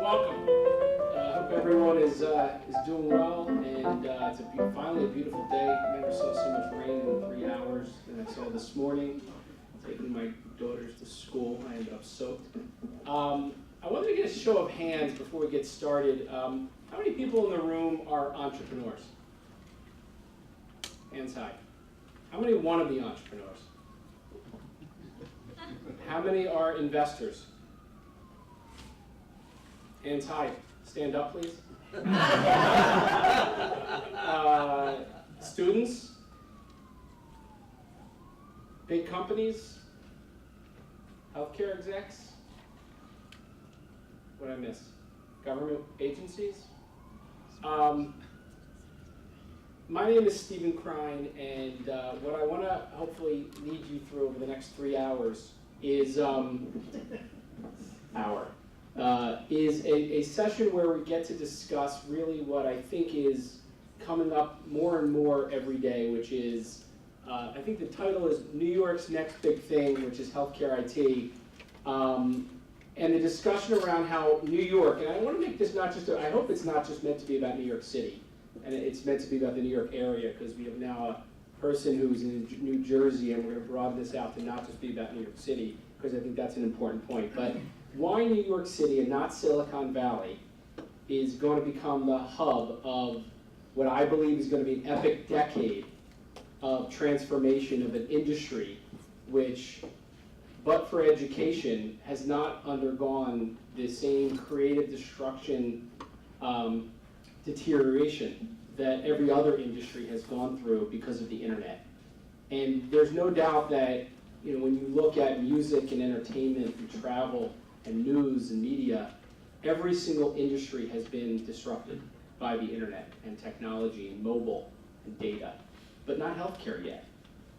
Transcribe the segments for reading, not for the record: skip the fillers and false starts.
welcome. I hope everyone is doing well, and it's finally a beautiful day. I never saw so much rain in 3 hours than I saw this morning. Taking my daughters to school, I ended up soaked. I wanted to get a show of hands before we get started. How many people in the room are entrepreneurs? Hands high. How many want to be entrepreneurs? How many are investors? Hands high. Stand up, please. Students? Big companies? Healthcare execs? What did I miss? Government agencies? My name is Stephen Krein, and what I want to hopefully lead you through over the next 3 hours is a session where we get to discuss really what I think is coming up more and more every day, which is, I think the title is New York's Next Big Thing, which is healthcare IT. And the discussion around how New York, and I want to make this not just, I hope it's not just meant to be about New York City, and it's meant to be about the New York area, because we have now a person who's in New Jersey, and we're going to broaden this out to not just be about New York City, because I think that's an important point. But why New York City and not Silicon Valley is going to become the hub of what I believe is going to be an epic decade of transformation of an industry which, but for education, has not undergone the same creative destruction, deterioration that every other industry has gone through because of the internet. And there's no doubt that, you know, when you look at music and entertainment and travel and news and media, every single industry has been disrupted by the internet and technology and mobile and data, but not healthcare yet.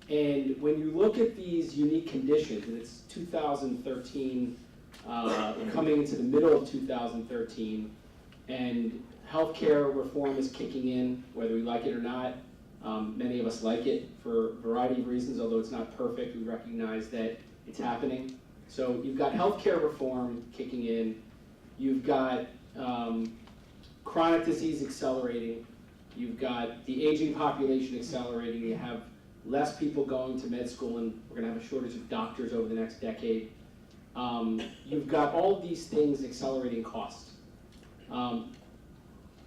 And when you look at these unique conditions, and it's 2013, coming into the middle of 2013, and healthcare reform is kicking in, whether we like it or not. Many of us like it for a variety of reasons, although it's not perfect. We recognize that it's happening. So you've got healthcare reform kicking in. You've got chronic disease accelerating. You've got the aging population accelerating. You have less people going to med school, and we're going to have a shortage of doctors over the next decade. You've got all of these things accelerating costs.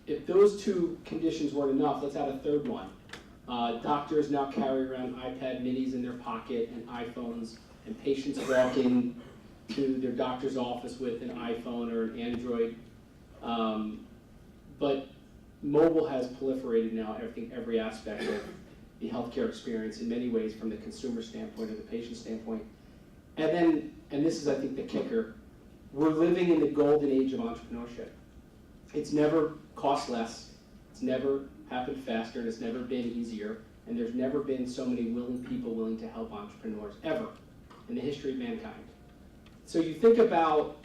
If those two conditions weren't enough, let's add a third one. Doctors now carry around iPad minis in their pocket and iPhones, and patients walk in to their doctor's office with an iPhone or an Android. But mobile has proliferated now, every aspect of the healthcare experience in many ways, from the consumer standpoint or the patient standpoint. And then, and this is I think the kicker, we're living in the golden age of entrepreneurship. It's never cost less, it's never happened faster, and it's never been easier, and there's never been so many willing people willing to help entrepreneurs, ever, in the history of mankind. So you think about,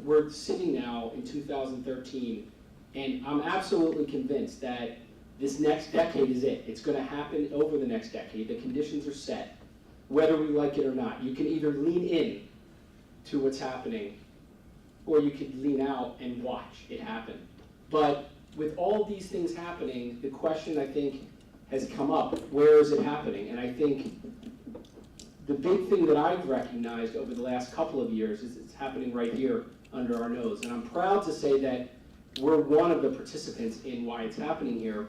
we're sitting now in 2013, and I'm absolutely convinced that this next decade is it. It's going to happen over the next decade. The conditions are set, whether we like it or not. You can either lean in to what's happening, or you could lean out and watch it happen. But with all these things happening, the question, I think, has come up, where is it happening? And I think the big thing that I've recognized over the last couple of years is it's happening right here under our nose. And I'm proud to say that we're one of the participants in why it's happening here.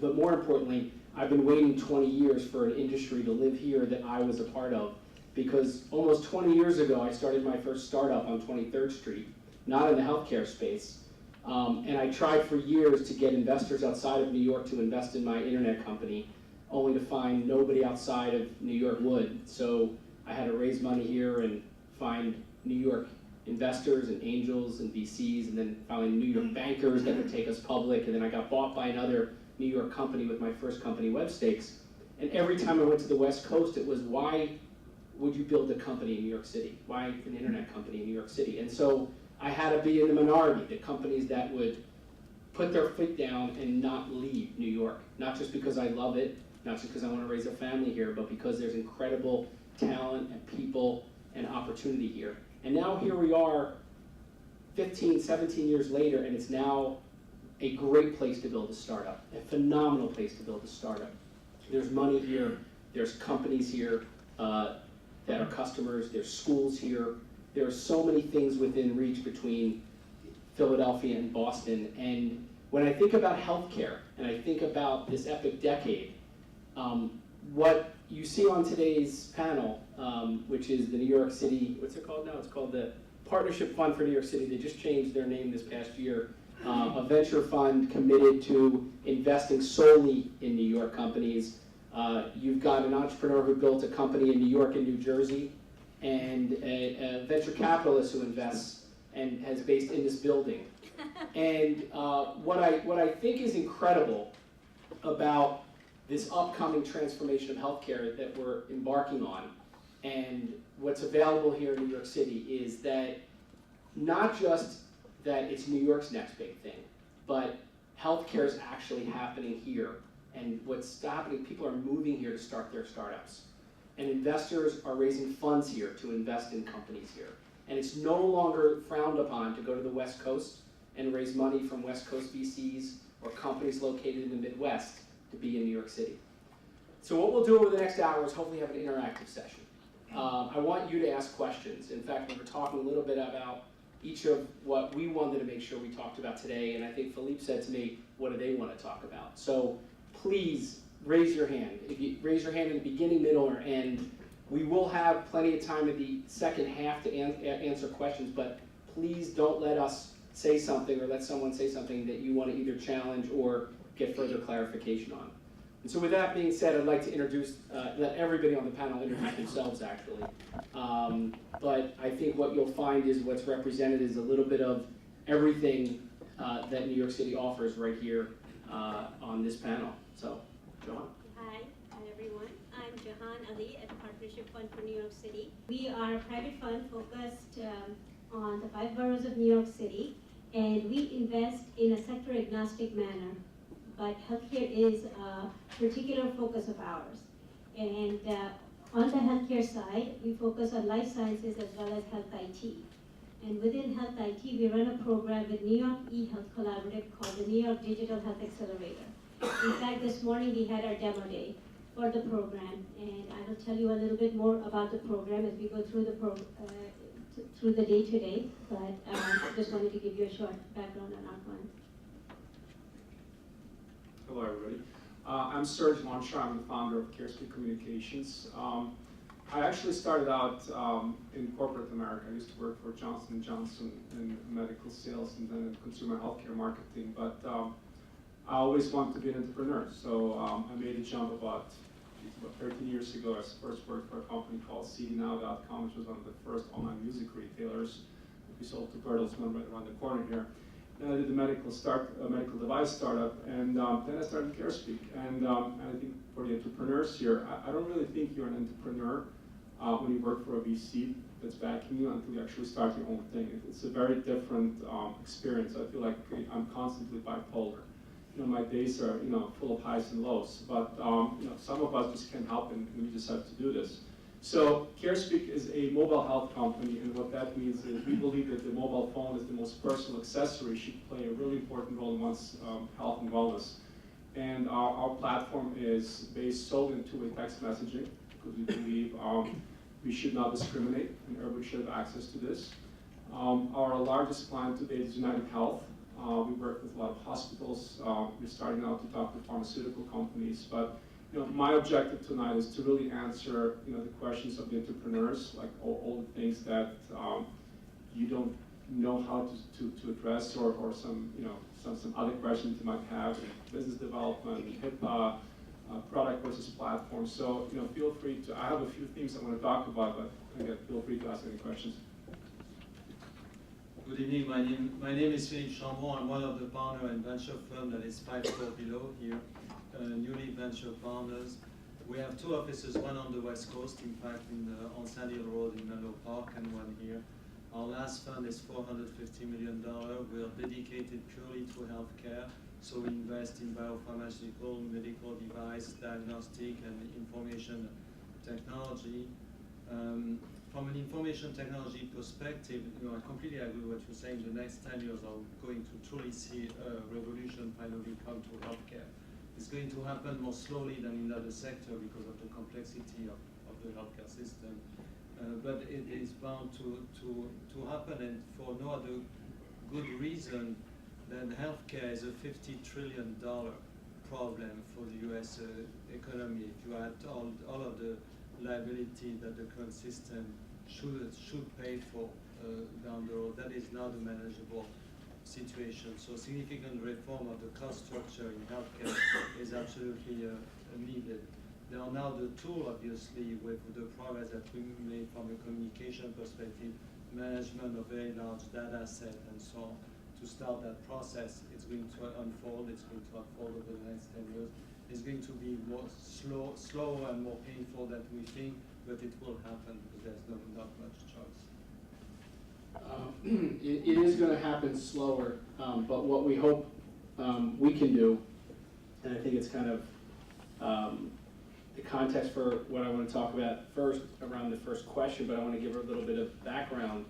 But more importantly, I've been waiting 20 years for an industry to live here that I was a part of. Because almost 20 years ago, I started my first startup on 23rd Street, not in the healthcare space. And I tried for years to get investors outside of New York to invest in my internet company, only to find nobody outside of New York would. So I had to raise money here and find New York investors and angels and VCs, and then find New York bankers that would take us public. And then I got bought by another New York company with my first company, Webstakes. And every time I went to the West Coast, it was, why would you build a company in New York City? Why an internet company in New York City? And so I had to be in the minority, the companies that would put their foot down and not leave New York. Not just because I love it, not just because I want to raise a family here, but because there's incredible talent and people and opportunity here. And now here we are 15, 17 years later, and it's now a great place to build a startup, a phenomenal place to build a startup. There's money here, there's companies here that are customers, there's schools here. There are so many things within reach between Philadelphia and Boston. And when I think about healthcare, and I think about this epic decade, what you see on today's panel, which is the New York City, what's it called now? It's called the Partnership Fund for New York City. They just changed their name this past year. A venture fund committed to investing solely in New York companies. You've got an entrepreneur who built a company in New York and New Jersey, and a venture capitalist who invests and has based in this building. And what I think is incredible about this upcoming transformation of healthcare that we're embarking on, and what's available here in New York City, is that not just that it's New York's next big thing, but healthcare is actually happening here. And what's happening, people are moving here to start their startups. And investors are raising funds here to invest in companies here. And it's no longer frowned upon to go to the West Coast and raise money from West Coast VCs or companies located in the Midwest to be in New York City. So what we'll do over the next hour is hopefully have an interactive session. I want you to ask questions. In fact, we were talking a little bit about each of what we wanted to make sure we talked about today, and I think Philippe said to me, what do they want to talk about? So please raise your hand. If you raise your hand in the beginning, middle, or end, we will have plenty of time at the second half to answer questions, but please don't let us say something or let someone say something that you want to either challenge or get further clarification on. And so with that being said, I'd like to introduce, let everybody on the panel introduce themselves actually. But I think what you'll find is what's represented is a little bit of everything that New York City offers right here on this panel. So, Jahan. Hi everyone. I'm Jahan Ali at the Partnership Fund for New York City. We are a private fund focused on the 5 boroughs of New York City, and we invest in a sector agnostic manner. But healthcare is a particular focus of ours. And on the healthcare side, we focus on life sciences as well as health IT. And within health IT, we run a program with New York eHealth Collaborative called the New York Digital Health Accelerator. In fact, this morning we had our demo day for the program, and I will tell you a little bit more about the program as we go through the day today, but just wanted to give you a short background on our fund. Hello, everybody. I'm Serge Loncar. I'm the founder of CareSpeak Communications. I actually started out in corporate America. I used to work for Johnson & Johnson in medical sales and then in consumer healthcare marketing, but I always wanted to be an entrepreneur. So I made a jump about 13 years ago. I first worked for a company called cdnow.com, which was one of the first online music retailers. We sold to Bertelsmann right around the corner here. Then I did the medical device startup, and then I started CareSpeak. And I think for the entrepreneurs here, I don't really think you're an entrepreneur when you work for a VC that's backing you until you actually start your own thing. It's a very different experience. I feel like I'm constantly bipolar. My days are full of highs and lows, but some of us just can't help it, and we just have to do this. So CareSpeak is a mobile health company, and what that means is we believe that the mobile phone is the most personal accessory, should play a really important role in one's health and wellness. And our platform is based solely on two-way text messaging, because we believe we should not discriminate, and everybody should have access to this. Our largest client today is United Health. We work with a lot of hospitals. We're starting out to talk to pharmaceutical companies, but my objective tonight is to really answer the questions of the entrepreneurs, like all the things that you don't know how to address, or some other questions you might have, business development, HIPAA, product versus platform. So feel free to. I have a few things I want to talk about, but again, feel free to ask any questions. Good evening. My name is Philippe Chambon. I'm one of the partners and venture firm that is 5 floors below here. Newly venture partners. We have 2 offices, one on the West Coast, in fact, on Sandy Hill Road in Menlo Park, and one here. Our last fund is $450 million. We are dedicated purely to healthcare, so we invest in biopharmaceutical, medical device, diagnostic, and information technology. from an information technology perspective, I completely agree with what you're saying. The next 10 years are going to truly see a revolution finally come to healthcare. It's going to happen more slowly than in other sectors because of the complexity of the healthcare system. But it is bound to happen, and for no other good reason than healthcare is a $50 trillion problem for the US economy. If you add all of the liability that the current system should pay for down the road, that is not a manageable situation. So significant reform of the cost structure in healthcare is absolutely needed. There are now the tool, obviously, with the progress that we made from a communication perspective, management of very large data set and so on. To start that process, it's going to unfold. It's going to unfold over the next 10 years. It's going to be more slower and more painful than we think, but it will happen because there's not much choice. It is going to happen slower, but what we hope we can do, and I think it's kind of the context for what I want to talk about first around the first question, but I want to give her a little bit of background.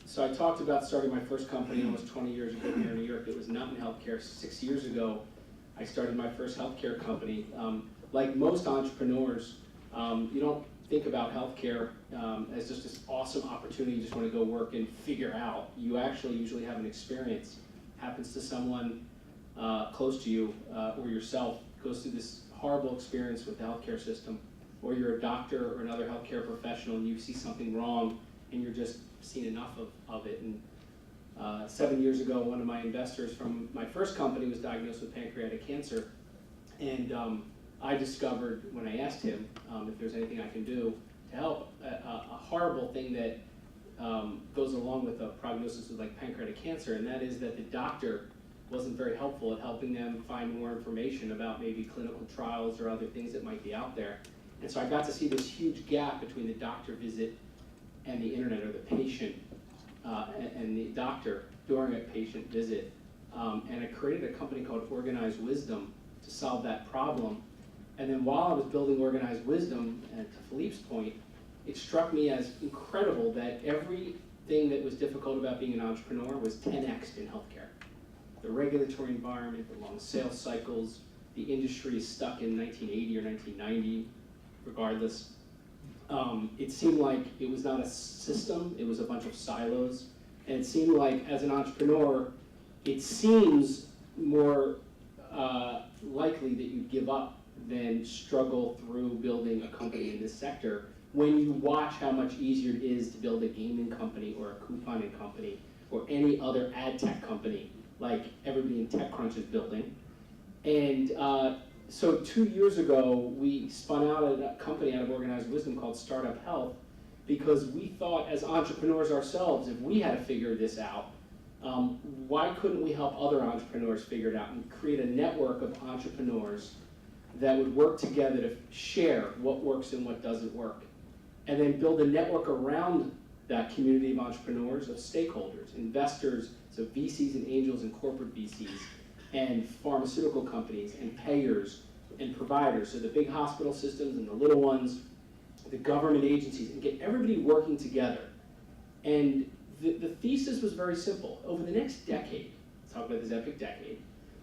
So I talked about starting my first company almost 20 years ago here in New York. It was not in healthcare. 6 years ago, I started my first healthcare company. Like most entrepreneurs, you don't think about healthcare as just this awesome opportunity you just want to go work and figure out. You actually usually have an experience. Happens to someone close to you or yourself, goes through this horrible experience with the healthcare system, or you're a doctor or another healthcare professional and you see something wrong and you're just seen enough of it. And 7 years ago, one of my investors from my first company was diagnosed with pancreatic cancer, and I discovered when I asked him if there's anything I can do to help, a horrible thing that goes along with a prognosis of like pancreatic cancer, and that is that the doctor wasn't very helpful at helping them find more information about maybe clinical trials or other things that might be out there. And so I got to see this huge gap between the doctor visit and the internet, or the patient and the doctor during a patient visit. And I created a company called Organized Wisdom to solve that problem. And then while I was building Organized Wisdom, and to Philippe's point, it struck me as incredible that everything that was difficult about being an entrepreneur was 10x'd in healthcare. The regulatory environment, the long sales cycles, the industry is stuck in 1980 or 1990, regardless. It seemed like it was not a system, it was a bunch of silos. And it seemed like, as an entrepreneur, it seems more likely that you give up than struggle through building a company in this sector when you watch how much easier it is to build a gaming company or a couponing company or any other ad tech company like everybody in TechCrunch is building. And so 2 years ago, we spun out a company out of Organized Wisdom called Startup Health, because we thought, as entrepreneurs ourselves, if we had to figure this out, why couldn't we help other entrepreneurs figure it out and create a network of entrepreneurs that would work together to share what works and what doesn't work, and then build a network around that community of entrepreneurs, of stakeholders, investors, so VCs and angels and corporate VCs, and pharmaceutical companies and payers and providers, so the big hospital systems and the little ones, the government agencies, and get everybody working together. And the thesis was very simple. Over the next decade, let's talk about this epic decade,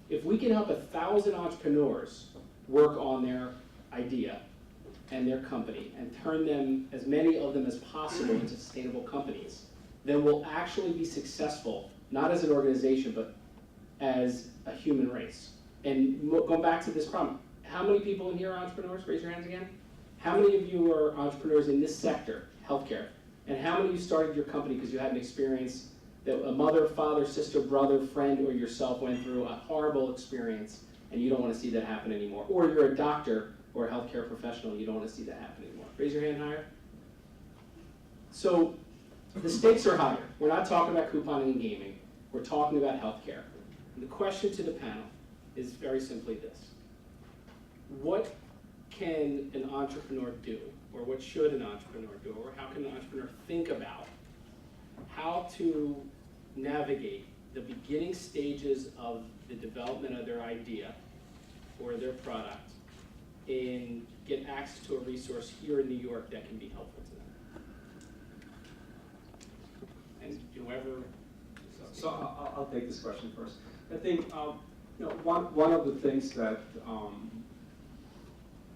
if we can help 1,000 entrepreneurs work on their idea and their company and turn them, as many of them as possible, into sustainable companies, then we'll actually be successful, not as an organization, but as a human race. And going back to this problem, how many people in here are entrepreneurs? Raise your hands again. How many of you are entrepreneurs in this sector, healthcare? And how many of you started your company because you had an experience that a mother, father, sister, brother, friend, or yourself went through a horrible experience and you don't want to see that happen anymore? Or you're a doctor or a healthcare professional and you don't want to see that happen anymore. Raise your hand higher. So the stakes are higher. We're not talking about couponing and gaming. We're talking about healthcare. And the question to the panel is very simply this. What can an entrepreneur do, or what should an entrepreneur do, or how can an entrepreneur think about how to navigate the beginning stages of the development of their idea or their product and get access to a resource here in New York that can be helpful to them? whoever. So I'll take this question first. I think one of the things that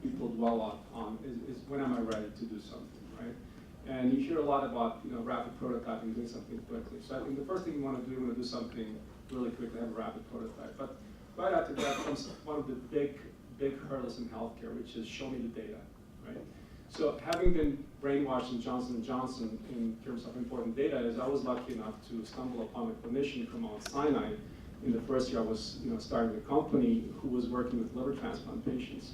people dwell on is when am I ready to do something, right? And you hear a lot about rapid prototyping, doing something quickly. So I think the first thing you want to do, you want to do something really quickly, have a rapid prototype. But right after that comes one of the big hurdles in healthcare, which is show me the data, right? So having been brainwashed in Johnson & Johnson in terms of important data, is I was lucky enough to stumble upon a clinician from Mount Sinai in the first year I was starting the company, who was working with liver transplant patients.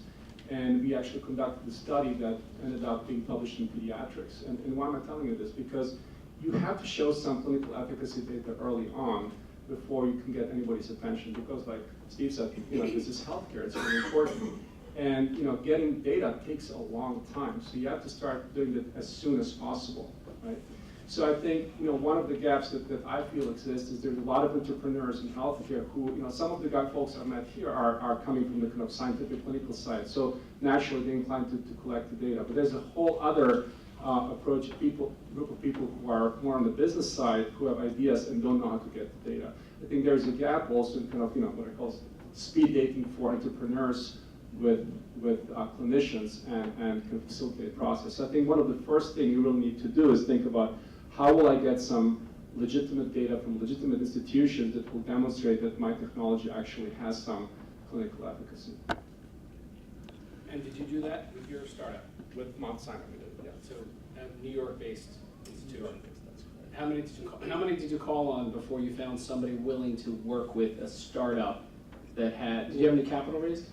And we actually conducted a study that ended up being published in Pediatrics. And why am I telling you this? Because you have to show some clinical efficacy data early on before you can get anybody's attention. Because like Steve said, this is healthcare, it's really important. And getting data takes a long time. So you have to start doing it as soon as possible, right? So I think one of the gaps that I feel exists is there's a lot of entrepreneurs in healthcare who, some of the folks I've met here are coming from the kind of scientific clinical side. So naturally they're inclined to collect the data. But there's a whole other approach, group of people who are more on the business side, who have ideas and don't know how to get the data. I think there's a gap also in kind of what I call speed dating for entrepreneurs with clinicians and can facilitate the process. So I think one of the first things you really need to do is think about how will I get some legitimate data from legitimate institutions that will demonstrate that my technology actually has some clinical efficacy. And did you do that with your startup? With Mount Sinai, we did, yeah. So a New York-based institution. That's correct. How many did you call on before you found somebody willing to work with a startup that had? Did you have any capital raised?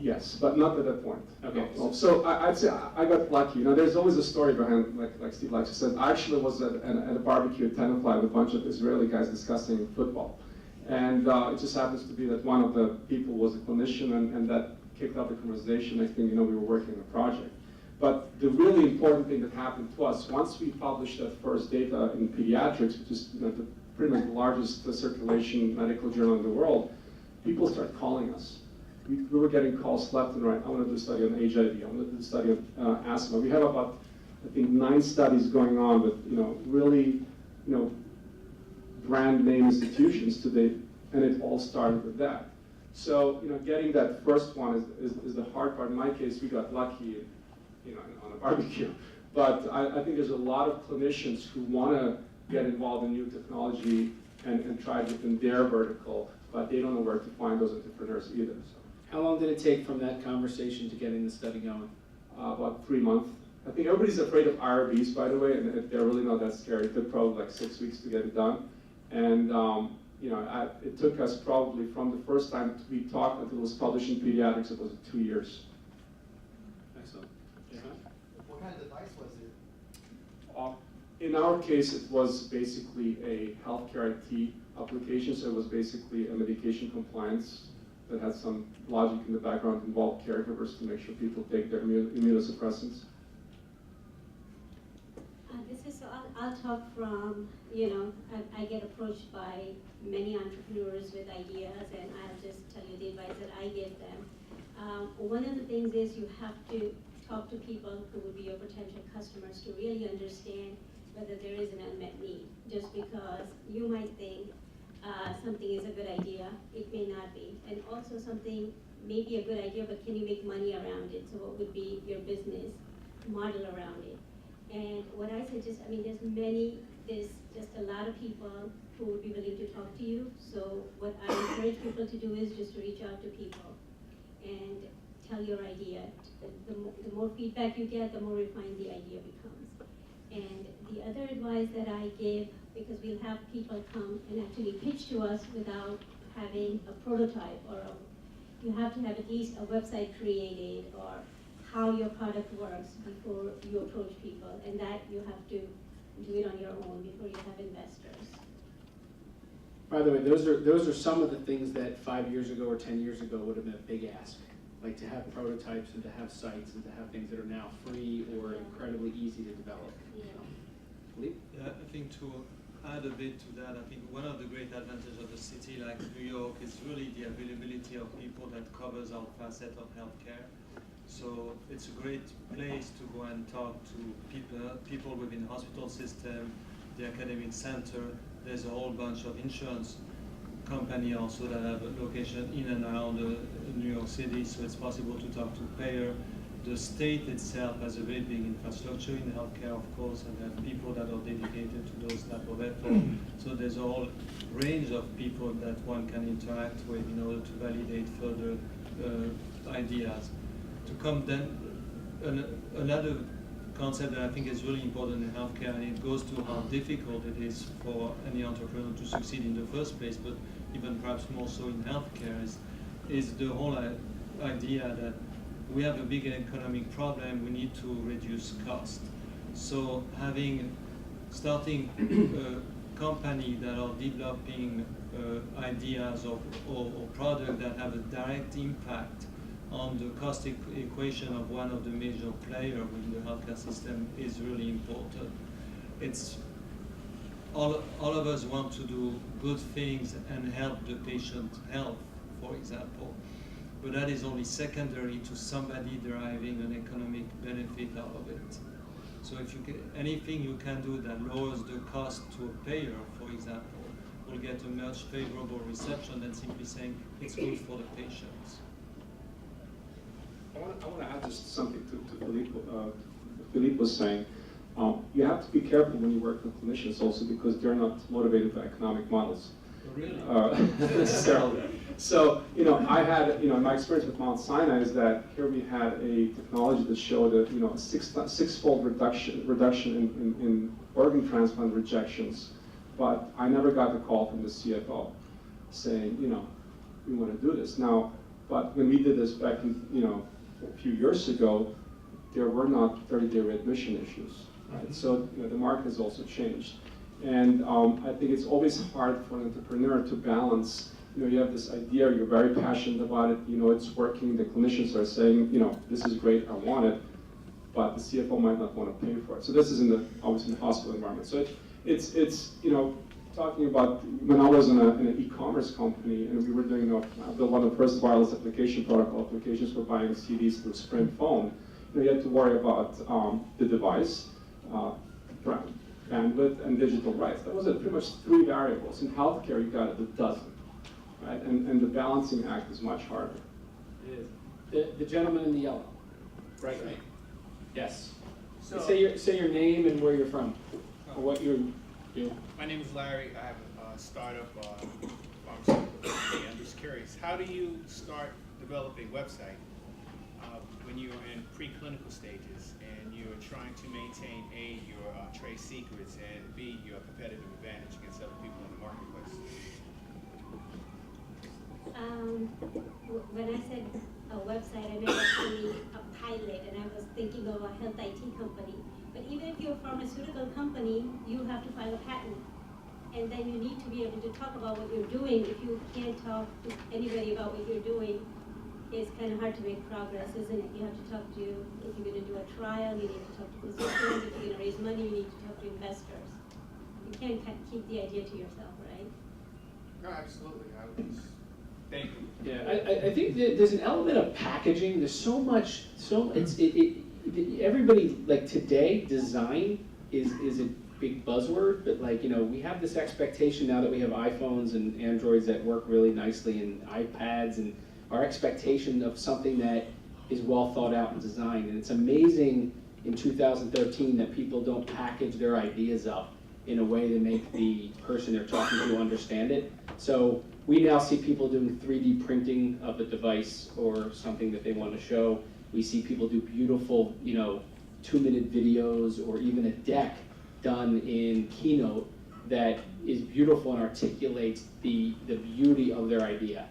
Yes, but not at that point. Okay. No. So I'd say I got lucky. There's always a story behind, like Steve likes to say. I actually was at a barbecue at 10 o'clock with a bunch of Israeli guys discussing football. And it just happens to be that one of the people was a clinician, and that kicked off the conversation. Next thing you know, we were working on a project. But the really important thing that happened to us, once we published that first data in Pediatrics, which is pretty much the largest circulation medical journal in the world, people started calling us. We were getting calls left and right. I want to do a study on HIV. I want to do a study on asthma. We have about, I think, 9 studies going on with, really, brand name institutions today, and it all started with that. So, getting that first one is the hard part. In my case, we got lucky, on a barbecue. But I think there's a lot of clinicians who want to get involved in new technology and try it within their vertical, but they don't know where to find those entrepreneurs either. So. How long did it take from that conversation to getting the study going? About 3 months. I think everybody's afraid of IRBs, by the way, and they're really not that scary. It took probably like 6 weeks to get it done. And it took us probably from the first time we talked until it was published in Pediatrics, it was 2 years. Excellent. What kind of device was it? In our case, it was basically a healthcare IT application, so it was basically a medication compliance that had some logic in the background, involved caregivers to make sure people take their immunosuppressants. I'll talk from, I get approached by many entrepreneurs with ideas, and I'll just tell you the advice that I give them. One of the things is you have to talk to people who would be your potential customers to really understand whether there is an unmet need. Just because you might think something is a good idea, it may not be. And also something may be a good idea, but can you make money around it? So what would be your business model around it? And what I suggest, there's just a lot of people who would be willing to talk to you. So what I encourage people to do is just to reach out to people and tell your idea. The more feedback you get, the more refined the idea becomes. And the other advice that I give, because we'll have people come and actually pitch to us without having a prototype, or you have to have at least a website created or how your product works before you approach people, and that you have to do it on your own before you have investors. By the way, those are some of the things that 5 years ago or 10 years ago would have been a big ask. Like to have prototypes and to have sites and to have things that are now free or incredibly easy to develop. Yeah. Philippe? Yeah, I think to add a bit to that, I think one of the great advantages of a city like New York is really the availability of people that covers our facet of healthcare. So it's a great place to go and talk to people within the hospital system, the academic center. There's a whole bunch of insurance company also that have a location in and around New York City, so it's possible to talk to payer. The state itself has a very big infrastructure in healthcare, of course, and have people that are dedicated to those type of efforts. So there's a whole range of people that one can interact with in order to validate further ideas. To come then, another concept that I think is really important in healthcare, and it goes to how difficult it is for any entrepreneur to succeed in the first place, but even perhaps more so in healthcare, is the whole idea that we have a big economic problem, we need to reduce cost. So starting a company that are developing ideas or products that have a direct impact on the cost equation of one of the major players within the healthcare system is really important. It's all of us want to do good things and help the patient health, for example, but that is only secondary to somebody deriving an economic benefit out of it. So if you anything you can do that lowers the cost to a payer, for example, will get a much favorable reception than simply saying it's good for the patients. I want to add just something to Philippe. Philippe was saying, you have to be careful when you work with clinicians also because they're not motivated by economic models. Really? Necessarily. So, I had, my experience with Mount Sinai is that here we had a technology that showed a six-fold reduction in organ transplant rejections, but I never got the call from the CFO saying, we want to do this. Now, but when we did this back in, a few years ago, there were not 30-day readmission issues, right? So the market has also changed. And I think it's always hard for an entrepreneur to balance, you have this idea, you're very passionate about it, it's working, the clinicians are saying, this is great, I want it, but the CFO might not want to pay for it. So this is obviously in the hospital environment. So it's talking about, when I was in an e-commerce company and we were doing, built one of the first wireless application protocol applications for buying CDs through Sprint phone, you had to worry about the device, bandwidth, and digital rights. That was pretty much 3 variables. In healthcare, you got a dozen, right? And the balancing act is much harder. It is. The gentleman in the yellow, right? Yes. So, Say your name and where you're from, or what you do. my name is Larry. I have a startup pharmaceutical company. I'm just curious, how do you start developing a website when you're in preclinical stages and you're trying to maintain A, your trade secrets, and B, your competitive advantage against other people in the marketplace? When I said a website, I meant actually a pilot, and I was thinking of a health IT company. But even if you're a pharmaceutical company, you have to file a patent. And then you need to be able to talk about what you're doing. If you can't talk to anybody about what you're doing, it's kind of hard to make progress, isn't it? You have to talk to, if you're going to do a trial, you need to talk to physicians. If you're going to raise money, you need to talk to investors. You can't keep the idea to yourself, right? No, absolutely. Thank you. Yeah, I think that there's an element of packaging. There's so much, everybody, like today, design is a big buzzword, but we have this expectation now that we have iPhones and Androids that work really nicely and iPads, and our expectation of something that is well thought out and designed. And it's amazing in 2013 that people don't package their ideas up in a way to make the person they're talking to understand it. So we now see people doing 3D printing of a device or something that they want to show. We see people do beautiful, 2-minute videos or even a deck done in Keynote that is beautiful and articulates the beauty of their idea.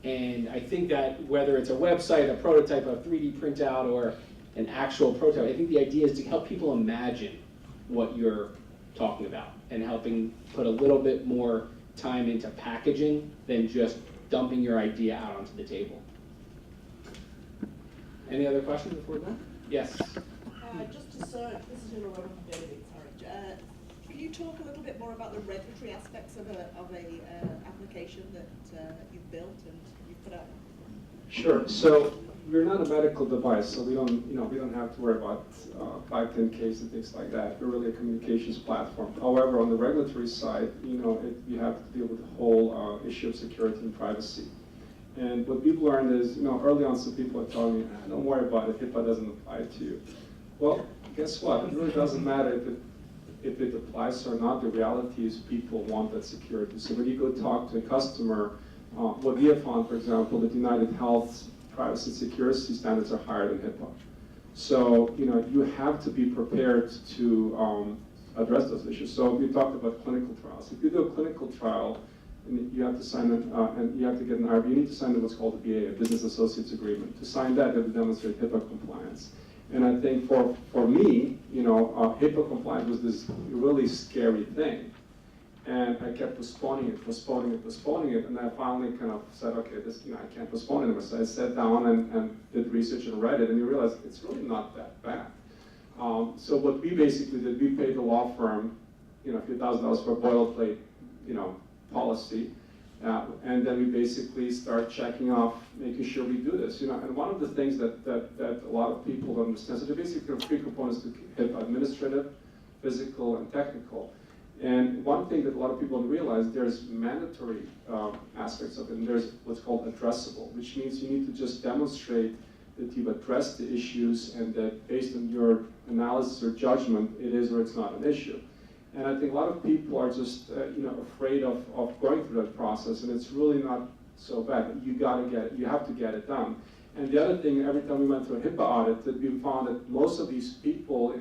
And I think that whether it's a website, a prototype, a 3D printout, or an actual prototype, I think the idea is to help people imagine what you're talking about and helping put a little bit more time into packaging than just dumping your idea out onto the table. Any other questions before we're done? Yes. Just to Serge, this is Laura from David, sorry. Can you talk a little bit more about the regulatory aspects of a application that you've built and you've put out? Sure. So we're not a medical device, so we don't have to worry about 510Ks and things like that. We're really a communications platform. However, on the regulatory side, you have to deal with the whole issue of security and privacy. And what we've learned is, early on, some people are telling me, don't worry about it, HIPAA doesn't apply to you. Well, guess what? It really doesn't matter if it applies or not. The reality is people want that security. So when you go talk to a customer, what we have found, for example, that United Health's privacy and security standards are higher than HIPAA. So, you have to be prepared to address those issues. So we talked about clinical trials. If you do a clinical trial, and you have to sign it, and you have to get an RB, you need to sign what's called a BA, a Business Associates Agreement. To sign that, you have to demonstrate HIPAA compliance. And I think for me, HIPAA compliance was this really scary thing. And I kept postponing it, and I finally kind of said, okay, I can't postpone it anymore. So I sat down and did research and read it, and you realize it's really not that bad. So what we basically did, we paid the law firm, a few $1,000s for a boilerplate, policy, and then we basically start checking off, making sure we do this. And one of the things that a lot of people don't understand, so there basically are 3 components to HIPAA: administrative, physical, and technical. And one thing that a lot of people don't realize, there's mandatory aspects of it, and there's what's called addressable, which means you need to just demonstrate that you've addressed the issues and that based on your analysis or judgment, it is or it's not an issue. And I think a lot of people are just afraid of going through that process, and it's really not so bad. You have to get it done. And the other thing, every time we went through a HIPAA audit, that we found that most of these people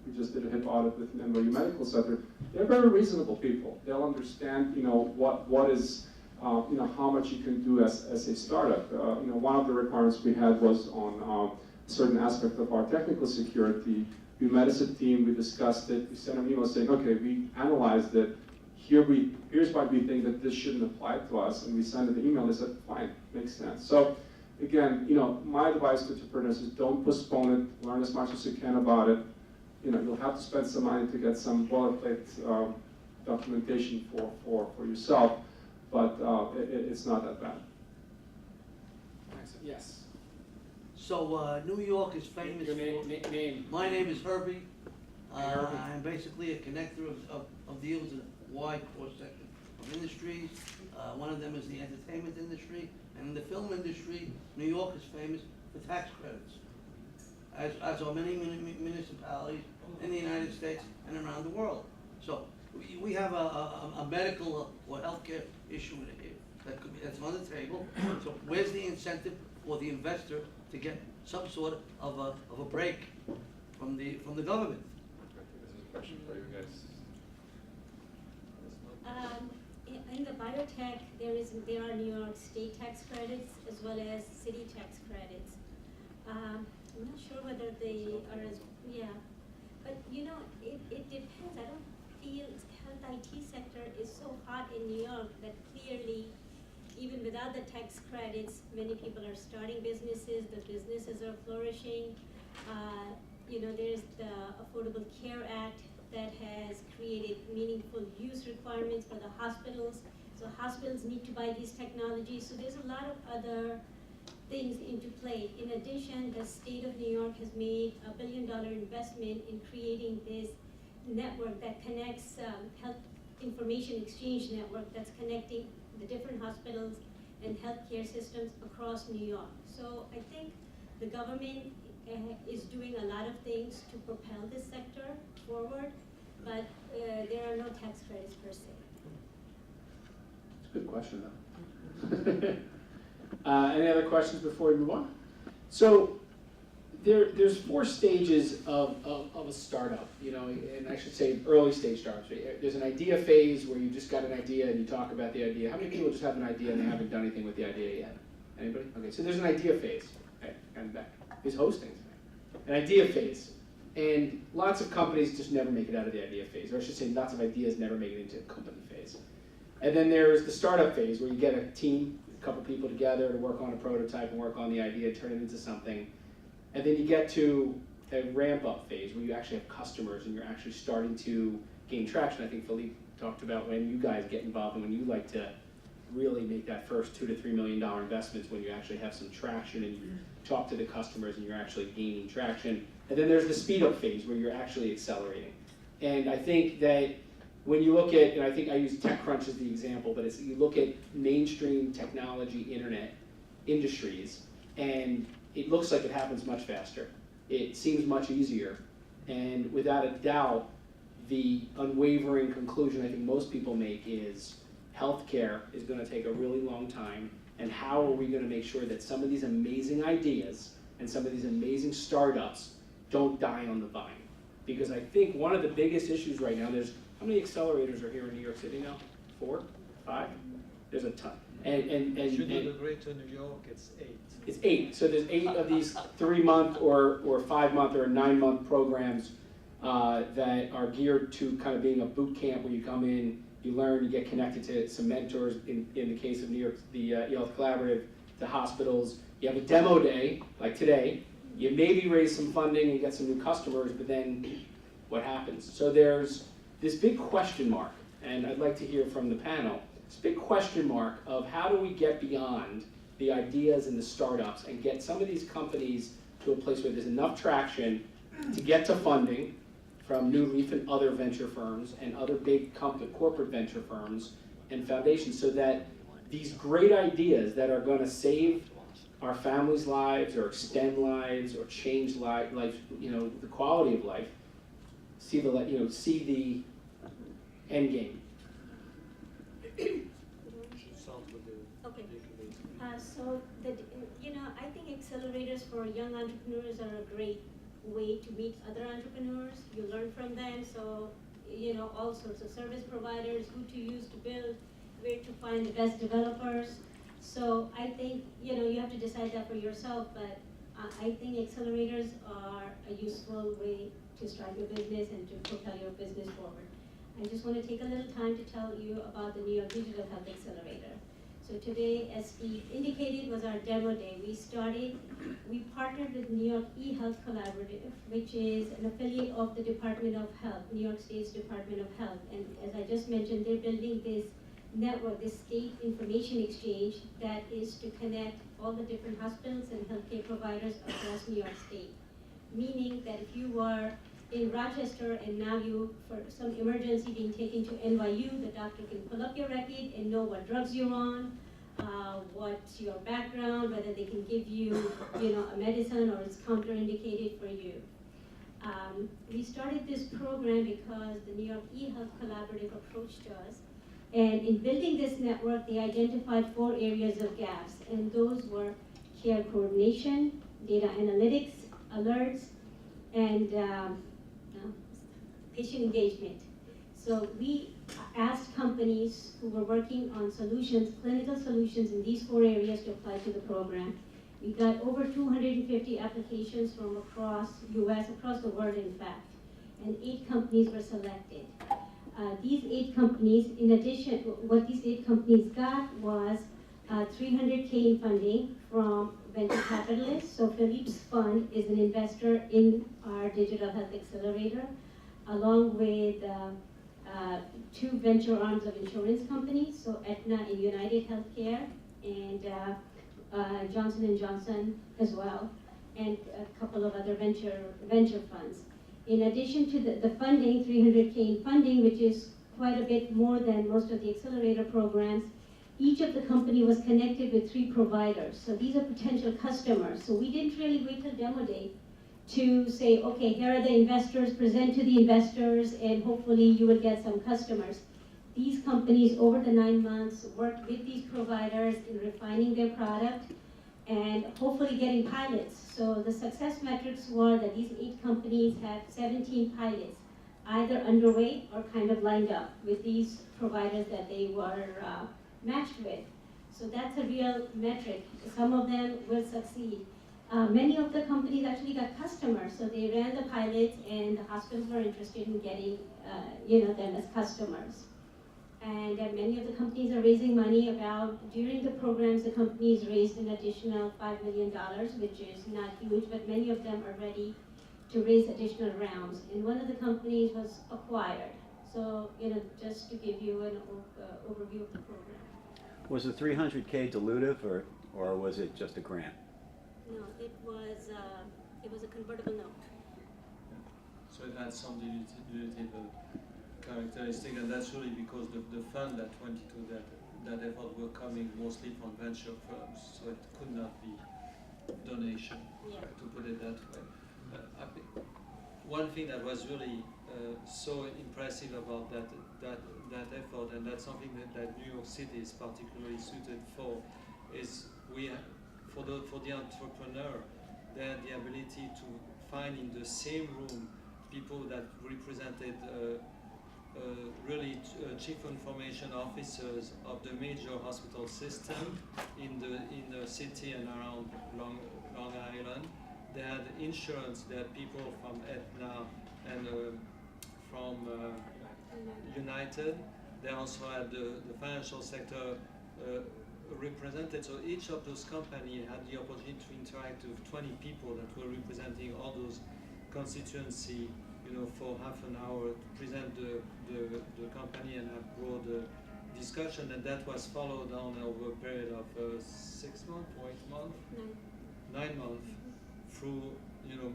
we just did a HIPAA audit with NYC Medical Center. They're very reasonable people. They'll understand, what is, how much you can do as a startup. One of the requirements we had was on a certain aspect of our technical security. We met as a team. We discussed it. We sent an email saying, okay, we analyzed it. Here's why we think that this shouldn't apply to us. And we sent an email. They said, fine, makes sense. So again, my advice to entrepreneurs is don't postpone it. Learn as much as you can about it. You'll have to spend some money to get some boilerplate documentation for yourself, but it's not that bad. Yes. So New York is famous. Your name. My name is Herbie. Herbie. I'm basically a connector of deals in a wide cross-section of industries. One of them is the entertainment industry, and in the film industry, New York is famous for tax credits, as are many municipalities in the United States and around the world. So we have a medical or healthcare issue here that's on the table. So where's the incentive for the investor to get some sort of a break from the government? This is a question for you guys. In the biotech, there are New York state tax credits as well as city tax credits. I'm not sure whether they are as, but it depends. I don't feel health IT sector is so hot in New York that clearly, even without the tax credits, many people are starting businesses, the businesses are flourishing. There's the Affordable Care Act that has created meaningful use requirements for the hospitals. So hospitals need to buy these technologies. So there's a lot of other things into play. In addition, the state of New York has made $1 billion investment in creating this network that connects health information exchange network that's connecting the different hospitals and healthcare systems across New York. So I think the government is doing a lot of things to propel this sector forward, but there are no tax credits per se. It's a good question, though. Any other questions before we move on? So there's 4 stages of a startup, and I should say early stage startups. There's an idea phase where you just got an idea and you talk about the idea. How many people just have an idea and they haven't done anything with the idea yet? Anybody? Okay, so there's an idea phase. Okay, and back. Who's hosting tonight? An idea phase. And lots of companies just never make it out of the idea phase, or I should say lots of ideas never make it into a company phase. And then there's the startup phase where you get a team, a couple people together to work on a prototype and work on the idea, turn it into something. And then you get to a ramp-up phase where you actually have customers and you're actually starting to gain traction. I think Philippe talked about when you guys get involved and when you like to really make that first $2 to $3 million investments when you actually have some traction and you talk to the customers and you're actually gaining traction. And then there's the speed up phase where you're actually accelerating. And I think that when you look at, and I think I use TechCrunch as the example, but it's, you look at mainstream technology, internet industries, and it looks like it happens much faster. It seems much easier. And without a doubt, the unwavering conclusion I think most people make is healthcare is going to take a really long time, and how are we going to make sure that some of these amazing ideas and some of these amazing startups don't die on the vine? Because I think one of the biggest issues right now, there's, how many accelerators are here in New York City now? 4? 5? There's a ton. And If you do the Greater New York, it's 8. it's 8. So there's 8 of these 3-month or 5-month or 9-month programs that are geared to kind of being a boot camp where you come in, you learn, you get connected to some mentors, in the case of New York, the eHealth Collaborative, to hospitals. You have a demo day, like today. You maybe raise some funding and get some new customers, but then what happens? So there's this big question mark, and I'd like to hear from the panel, this big question mark of how do we get beyond the ideas and the startups and get some of these companies to a place where there's enough traction to get to funding from New Leaf and other venture firms and other big corporate venture firms and foundations, so that these great ideas that are going to save our families' lives or extend lives or change life, the quality of life, see the end game. Okay. So I think accelerators for young entrepreneurs are a great way to meet other entrepreneurs. You learn from them. So all sorts of service providers, who to use to build, where to find the best developers. So I think you have to decide that for yourself. But I think accelerators are a useful way to start your business and to propel your business forward. I just want to take a little time to tell you about the New York Digital Health Accelerator. So today, as Steve indicated, was our demo day. We partnered with New York eHealth Collaborative, which is an affiliate of the Department of Health, New York State's Department of Health. And as I just mentioned, they're building this network, this state information exchange that is to connect all the different hospitals and healthcare providers across New York State. Meaning that if you were in Rochester and now you, for some emergency, being taken to NYU, the doctor can pull up your record and know what drugs you're on, what's your background, whether they can give you, a medicine or it's counterindicated for you. We started this program because the New York eHealth Collaborative approached us, and in building this network, they identified 4 areas of gaps, and those were care coordination, data analytics, alerts, and patient engagement. So we asked companies who were working on solutions, clinical solutions in these 4 areas to apply to the program. We got over 250 applications from across US, across the world in fact, and 8 companies were selected. These 8 companies, in addition, what these 8 companies got was $300K in funding from venture capitalists. So Philippe's fund is an investor in our digital health accelerator, along with 2 venture arms of insurance companies, so Aetna and United Healthcare, and Johnson & Johnson as well, and a couple of other venture funds. In addition to the funding, 300K in funding, which is quite a bit more than most of the accelerator programs, each of the company was connected with 3 providers. So these are potential customers. So we didn't really wait till demo day to say, okay, here are the investors, present to the investors, and hopefully you will get some customers. These companies, over the 9 months, worked with these providers in refining their product and hopefully getting pilots. So the success metrics were that these 8 companies had 17 pilots, either underway or kind of lined up with these providers that they were matched with. So that's a real metric. Some of them will succeed. Many of the companies actually got customers, so they ran the pilots and the hospitals were interested in getting them as customers. And many of the companies are raising money. During the programs, the companies raised an additional $5 million, which is not huge, but many of them are ready to raise additional rounds. And one of the companies was acquired. So, just to give you an overview of the program. Was the 300K dilutive, or was it just a grant? No, it was a convertible note. So it had some dilutive characteristic, and that's really because the fund that went into that effort were coming mostly from venture firms, so it could not be donation, Yeah. to put it that way. I think one thing that was really so impressive about that effort, and that's something that New York City is particularly suited for, is for the entrepreneur, they had the ability to find in the same room people that represented really chief information officers of the major hospital system in the city and around Long Island. They had insurance. They had people from Aetna and from United. They also had the financial sector represented. So each of those companies had the opportunity to interact with 20 people that were representing all those constituency, for half an hour to present the company and have broad discussion, and that was followed on over a period of 6 months or 8 months, 9 months, through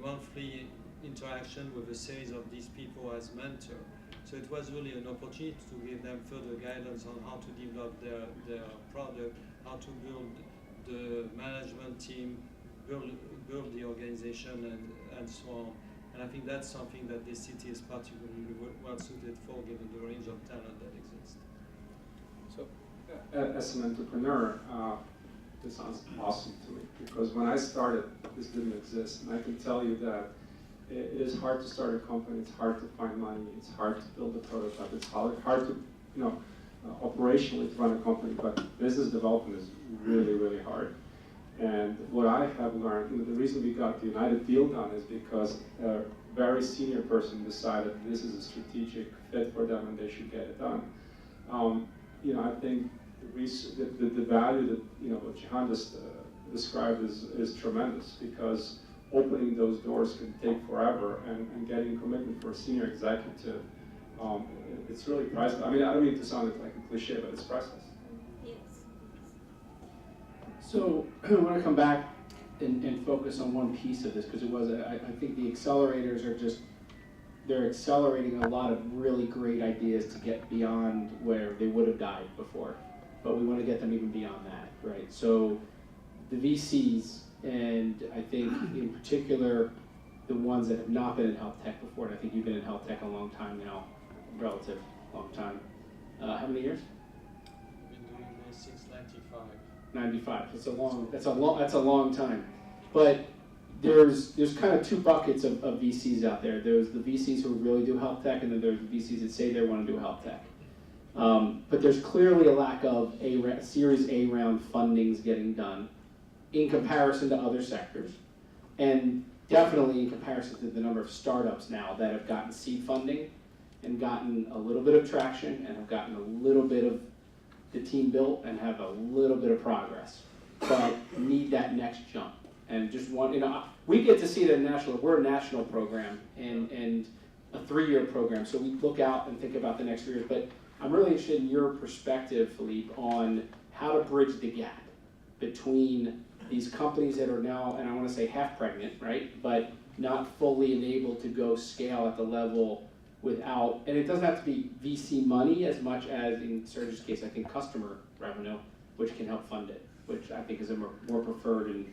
monthly interaction with a series of these people as mentor. So it was really an opportunity to give them further guidance on how to develop their product, how to build the management team, build the organization, and so on. And I think that's something that this city is particularly well suited for, given the range of talent that exists. So, as an entrepreneur, this sounds awesome to me, because when I started, this didn't exist, and I can tell you that it is hard to start a company. It's hard to find money. It's hard to build a prototype. It's hard to, operationally to run a company. But business development is really, really hard. And what I have learned, the reason we got the United deal done is because a very senior person decided this is a strategic fit for them and they should get it done. I think the value that what Jahan just described is tremendous, because opening those doors can take forever, and getting commitment for a senior executive, it's really priceless. I mean, I don't mean to sound like a cliche, but it's priceless. Yes. So I want to come back and focus on one piece of this, because I think the accelerators they're accelerating a lot of really great ideas to get beyond where they would have died before. But we want to get them even beyond that, right? So the VCs, and I think in particular the ones that have not been in health tech before, and I think you've been in health tech a long time now, relative long time. How many years? I've been doing this since 95. 95. That's a long time. But there's kind of two buckets of VCs out there. There's the VCs who really do health tech, and then there's the VCs that say they want to do health tech. But there's clearly a lack of Series A round fundings getting done in comparison to other sectors, and definitely in comparison to the number of startups now that have gotten seed funding and gotten a little bit of traction and have gotten a little bit of the team built and have a little bit of progress, but need that next jump. And just we get to see it at we're a national program and a 3-year program, so we look out and think about the next 3 years. But I'm really interested in your perspective, Philippe, on how to bridge the gap between these companies that are now, and I want to say half pregnant, right, but not fully enabled to go scale at the level without, and it doesn't have to be VC money as much as, in Serge's case, I think customer revenue, which can help fund it, which I think is a more preferred and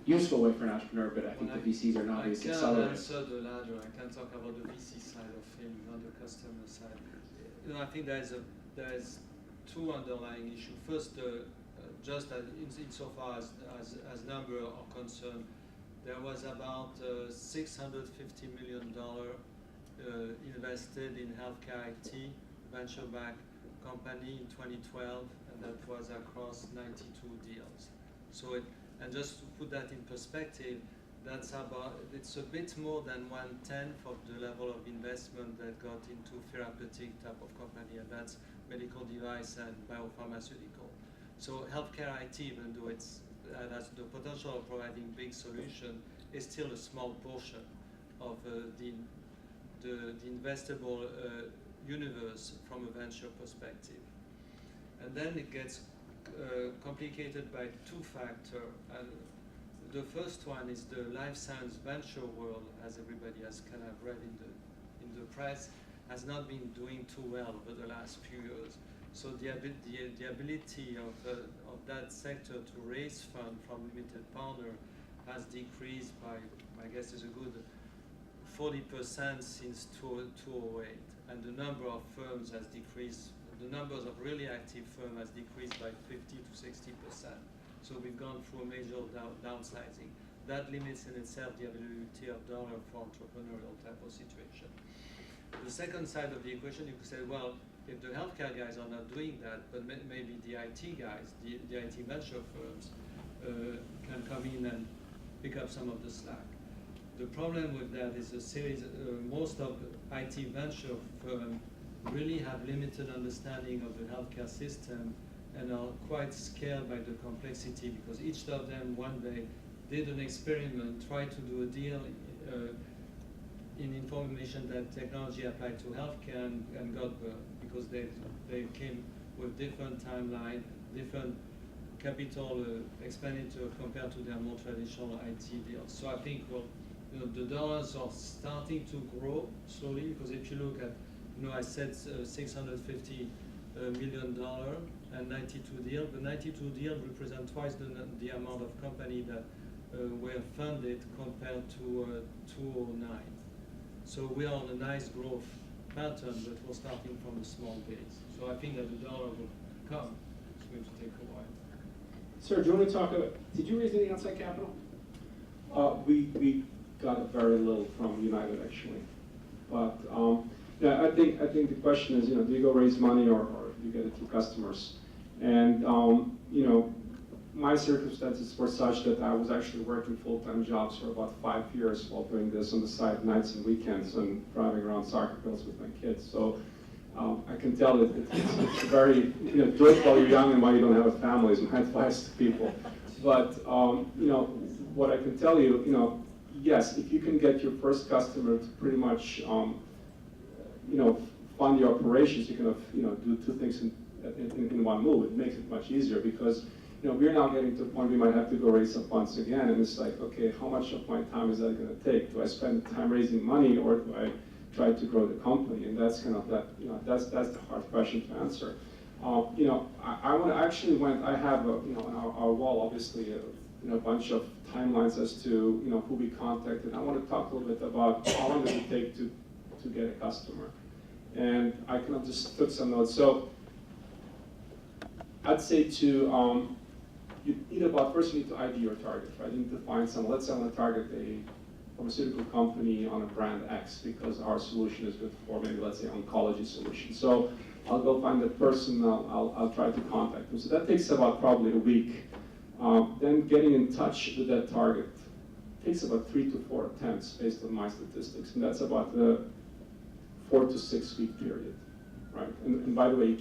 useful way for an entrepreneur, but I think the VCs are not as accelerated. I can't answer the latter. I can talk about the VC side of things, not the customer side. I think there is two underlying issues. First, just insofar as number are concerned, there was about $650 million invested in healthcare IT, venture-backed company in 2012, and that was across 92 deals. So and just to put that in perspective, it's a bit more than 1/10 of the level of investment that got into therapeutic type of company, and that's medical device and biopharmaceutical. So healthcare IT, even though it has the potential of providing big solution, is still a small portion of the investable universe from a venture perspective. And then it gets complicated by two factors. And the first one is the life science venture world, as everybody has kind of read in the press, has not been doing too well over the last few years. So the ability of that sector to raise funds from limited partner has decreased by, I guess, is a good 40% since 2008, and the number of firms has decreased. The numbers of really active firms has decreased by 50 to 60%. So we've gone through a major downsizing. That limits in itself the availability of dollar for entrepreneurial type of situation. The second side of the equation, you could say, well, if the healthcare guys are not doing that, but maybe the IT guys, the IT venture firms, can come in and pick up some of the slack. The problem with that is a series, most of IT venture firms really have limited understanding of the healthcare system and are quite scared by the complexity, because each of them one day did an experiment, tried to do a deal in information that technology applied to healthcare and got burned, because they came with different timeline, different capital expenditure compared to their more traditional IT deals. So I think, well, the dollars are starting to grow slowly, because if you look at, I said $650 million and 92 deals. The 92 deals represent twice the amount of company that were funded compared to 2009. So we are on a nice growth pattern, but we're starting from a small base. So I think that the dollar will come. It's going to take a while. Serge, do you want to talk about, did you raise any outside capital? We got very little from United, actually. But yeah, I think the question is, do you go raise money or do you get it through customers? And my circumstances were such that I was actually working full-time jobs for about 5 years while doing this on the side, nights and weekends, and driving around soccer fields with my kids. So I can tell that it's very, do it while you're young and while you don't have a family is my advice to people. But what I can tell you, yes, if you can get your first customer to pretty much fund your operations, you can do two things in one move. It makes it much easier, because we're now getting to the point we might have to go raise some funds again, and it's like, okay, how much of my time is that going to take? Do I spend time raising money, or do I try to grow the company? And that's kind of that, that's the hard question to answer. I have on our wall, obviously, a bunch of timelines as to who we contacted. I want to talk a little bit about how long does it take to get a customer. And I kind of just took some notes. So I'd say first you need to ID your target, right? You need to find someone. Let's say I want to target a pharmaceutical company on a brand X because our solution is good for maybe, let's say, oncology solution. So I'll go find that person, I'll try to contact them. So that takes about probably a week. Then getting in touch with that target takes about 3 to 4 attempts based on my statistics, and that's about the 4 to 6 week period, right? And by the way, you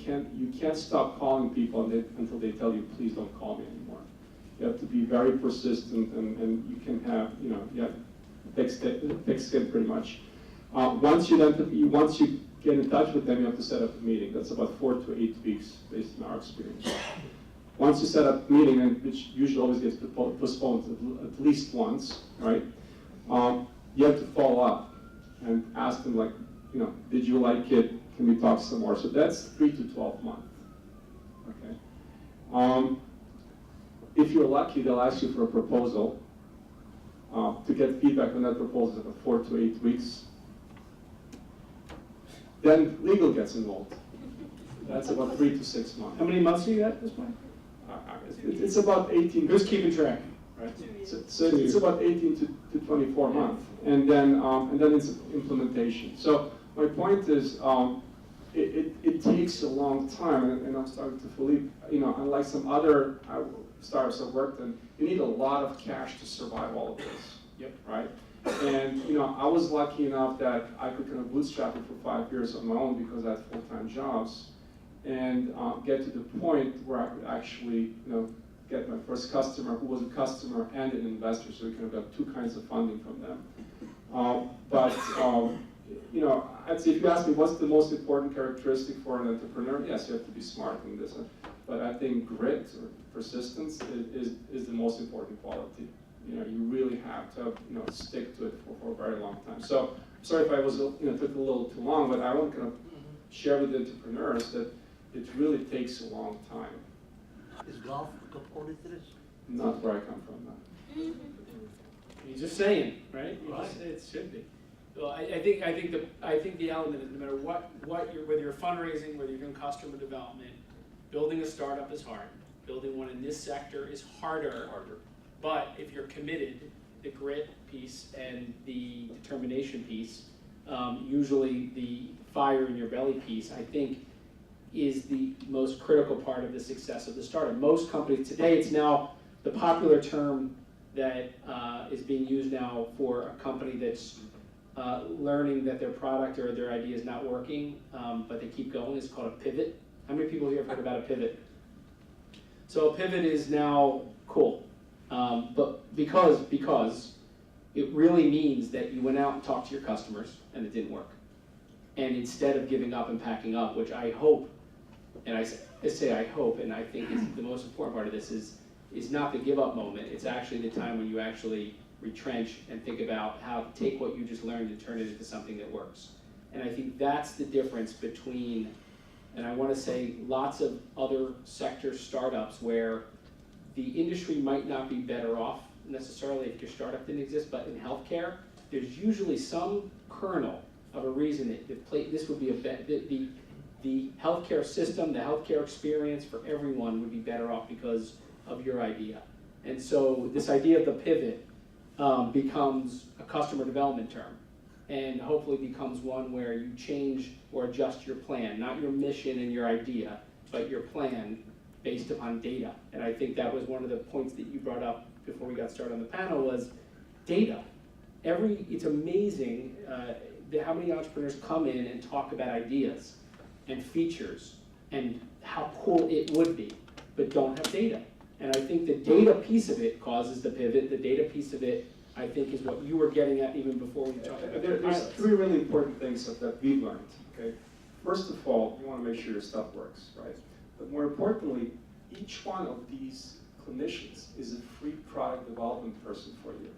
can't stop calling people until they tell you, please don't call me anymore. You have to be very persistent, and you can have, thick skin pretty much. Once you get in touch with them, you have to set up a meeting. That's about 4 to 8 weeks based on our experience. Once you set up a meeting, which usually always gets postponed at least once, right? You have to follow up and ask them, like, did you like it? Can we talk some more? So that's 3 to 12 months. Okay. If you're lucky, they'll ask you for a proposal. To get feedback on that proposal is about 4 to 8 weeks. Then legal gets involved. That's about 3 to 6 months. How many months are you at this point? It's about 18. Who's keeping track? Right. So it's about 18 to 24 months, and then it's implementation. So my point is, it takes a long time, and I'm starting to Philippe. Unlike some other startups I've worked in, you need a lot of cash to survive all of this. Yep. Right. And I was lucky enough that I could kind of bootstrap it for 5 years on my own because I had full-time jobs, and get to the point where I could actually, get my first customer, who was a customer and an investor, so we kind of got 2 kinds of funding from them. I'd say if you ask me what's the most important characteristic for an entrepreneur, yes, you have to be smart in this. but I think grit or persistence is the most important quality. You know, you really have to, you know, stick to it for a very long time. So, sorry if I was, you know, took a little too long, but I want to kind of share with entrepreneurs that it really takes a long time. Is golf a component to this? Not where I come from, no. He's just saying, right? You Right. just say it should be. Well, I think the element is no matter what you're, whether you're fundraising, whether you're doing customer development, building a startup is hard. Building one in this sector is harder. But if you're committed, the grit piece and the determination piece, usually the fire in your belly piece, I think, is the most critical part of the success of the startup. Most companies today, it's now the popular term that is being used now for a company that's learning that their product or their idea is not working, but they keep going. It's called a pivot. How many people here have heard about a pivot? So a pivot is now cool, but because it really means that you went out and talked to your customers and it didn't work. And instead of giving up and packing up, which I hope, and I say I hope, and I think is the most important part of this is not the give up moment. It's actually the time when you actually retrench and think about how to take what you just learned and turn it into something that works. And I think that's the difference between, and I want to say lots of other sector startups where the industry might not be better off necessarily if your startup didn't exist, but in healthcare, there's usually some kernel of a reason that this would be the healthcare system, the healthcare experience for everyone would be better off because of your idea. And so this idea of the pivot becomes a customer development term, and hopefully becomes one where you change or adjust your plan, not your mission and your idea, but your plan based upon data. And I think that was one of the points that you brought up before we got started on the panel was data. It's amazing how many entrepreneurs come in and talk about ideas and features and how cool it would be, but don't have data. And I think the data piece of it causes the pivot. The data piece of it, I think, is what you were getting at even before we talked about There's three really important things that we've learned, okay? First of all, you want to make sure your stuff works, right? But more importantly, each one of these clinicians is a free product development person for you,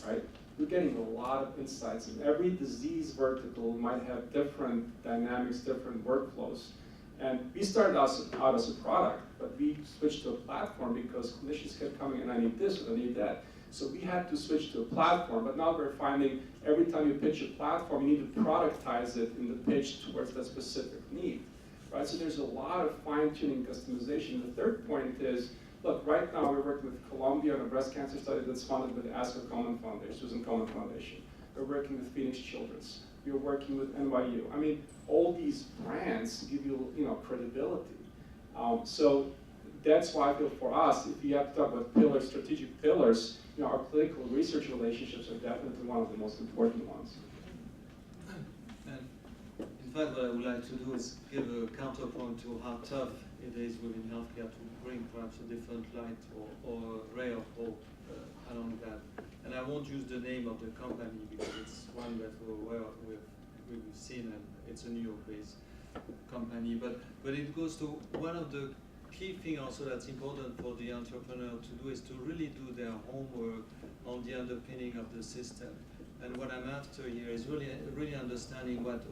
right? You're getting a lot of insights, and every disease vertical might have different dynamics, different workflows. And we started out as a product, but we switched to a platform because clinicians kept coming and I need this and I need that. So we had to switch to a platform, but now we're finding every time you pitch a platform, you need to productize it in the pitch towards that specific need, right? So there's a lot of fine-tuning customization. The third point is, look, right now we're working with Columbia on a breast cancer study that's funded with the Susan Komen Foundation. We're working with Phoenix Children's. We're working with NYU. I mean, all these brands give you, credibility. So that's why I feel for us, if you have to talk about pillars, strategic pillars, our clinical research relationships are definitely one of the most important ones. And in fact, what I would like to do is give a counterpoint to how tough it is within healthcare to bring perhaps a different light or a ray of hope along that. And I won't use the name of the company because it's one that we've seen, and it's a New York-based company. But it goes to one of the key things also that's important for the entrepreneur to do is to really do their homework on the underpinning of the system. And what I'm after here is really understanding what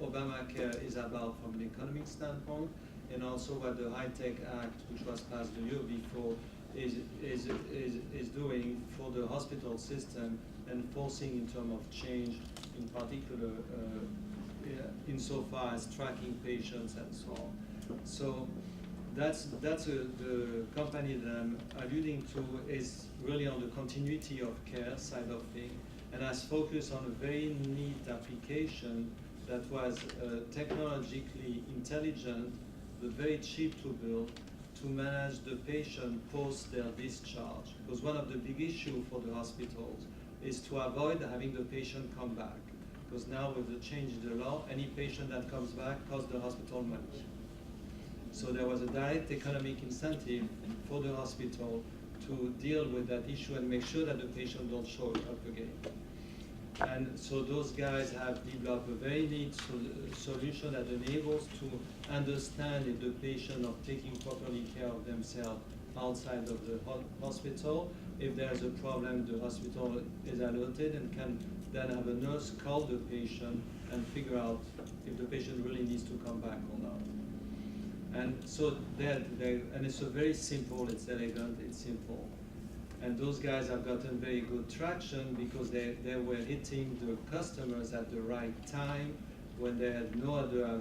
Obamacare is about from an economic standpoint, and also what the High-Tech Act, which was passed the year before, is doing for the hospital system and forcing in terms of change, in particular insofar as tracking patients and so on. So that's the company that I'm alluding to is really on the continuity of care side of things, and has focused on a very neat application that was technologically intelligent but very cheap to build, to manage the patient post their discharge. Because one of the big issues for the hospitals is to avoid having the patient come back. Because now with the change in the law, any patient that comes back costs the hospital money. So there was a direct economic incentive for the hospital to deal with that issue and make sure that the patient don't show up again. And so those guys have developed a very neat solution that enables to understand if the patient are taking properly care of themselves outside of the hospital. If there's a problem, the hospital is alerted and can then have a nurse call the patient and figure out if the patient really needs to come back or not. And so and it's a very simple, it's elegant, it's simple. And those guys have gotten very good traction because they were hitting the customers at the right time when they had no other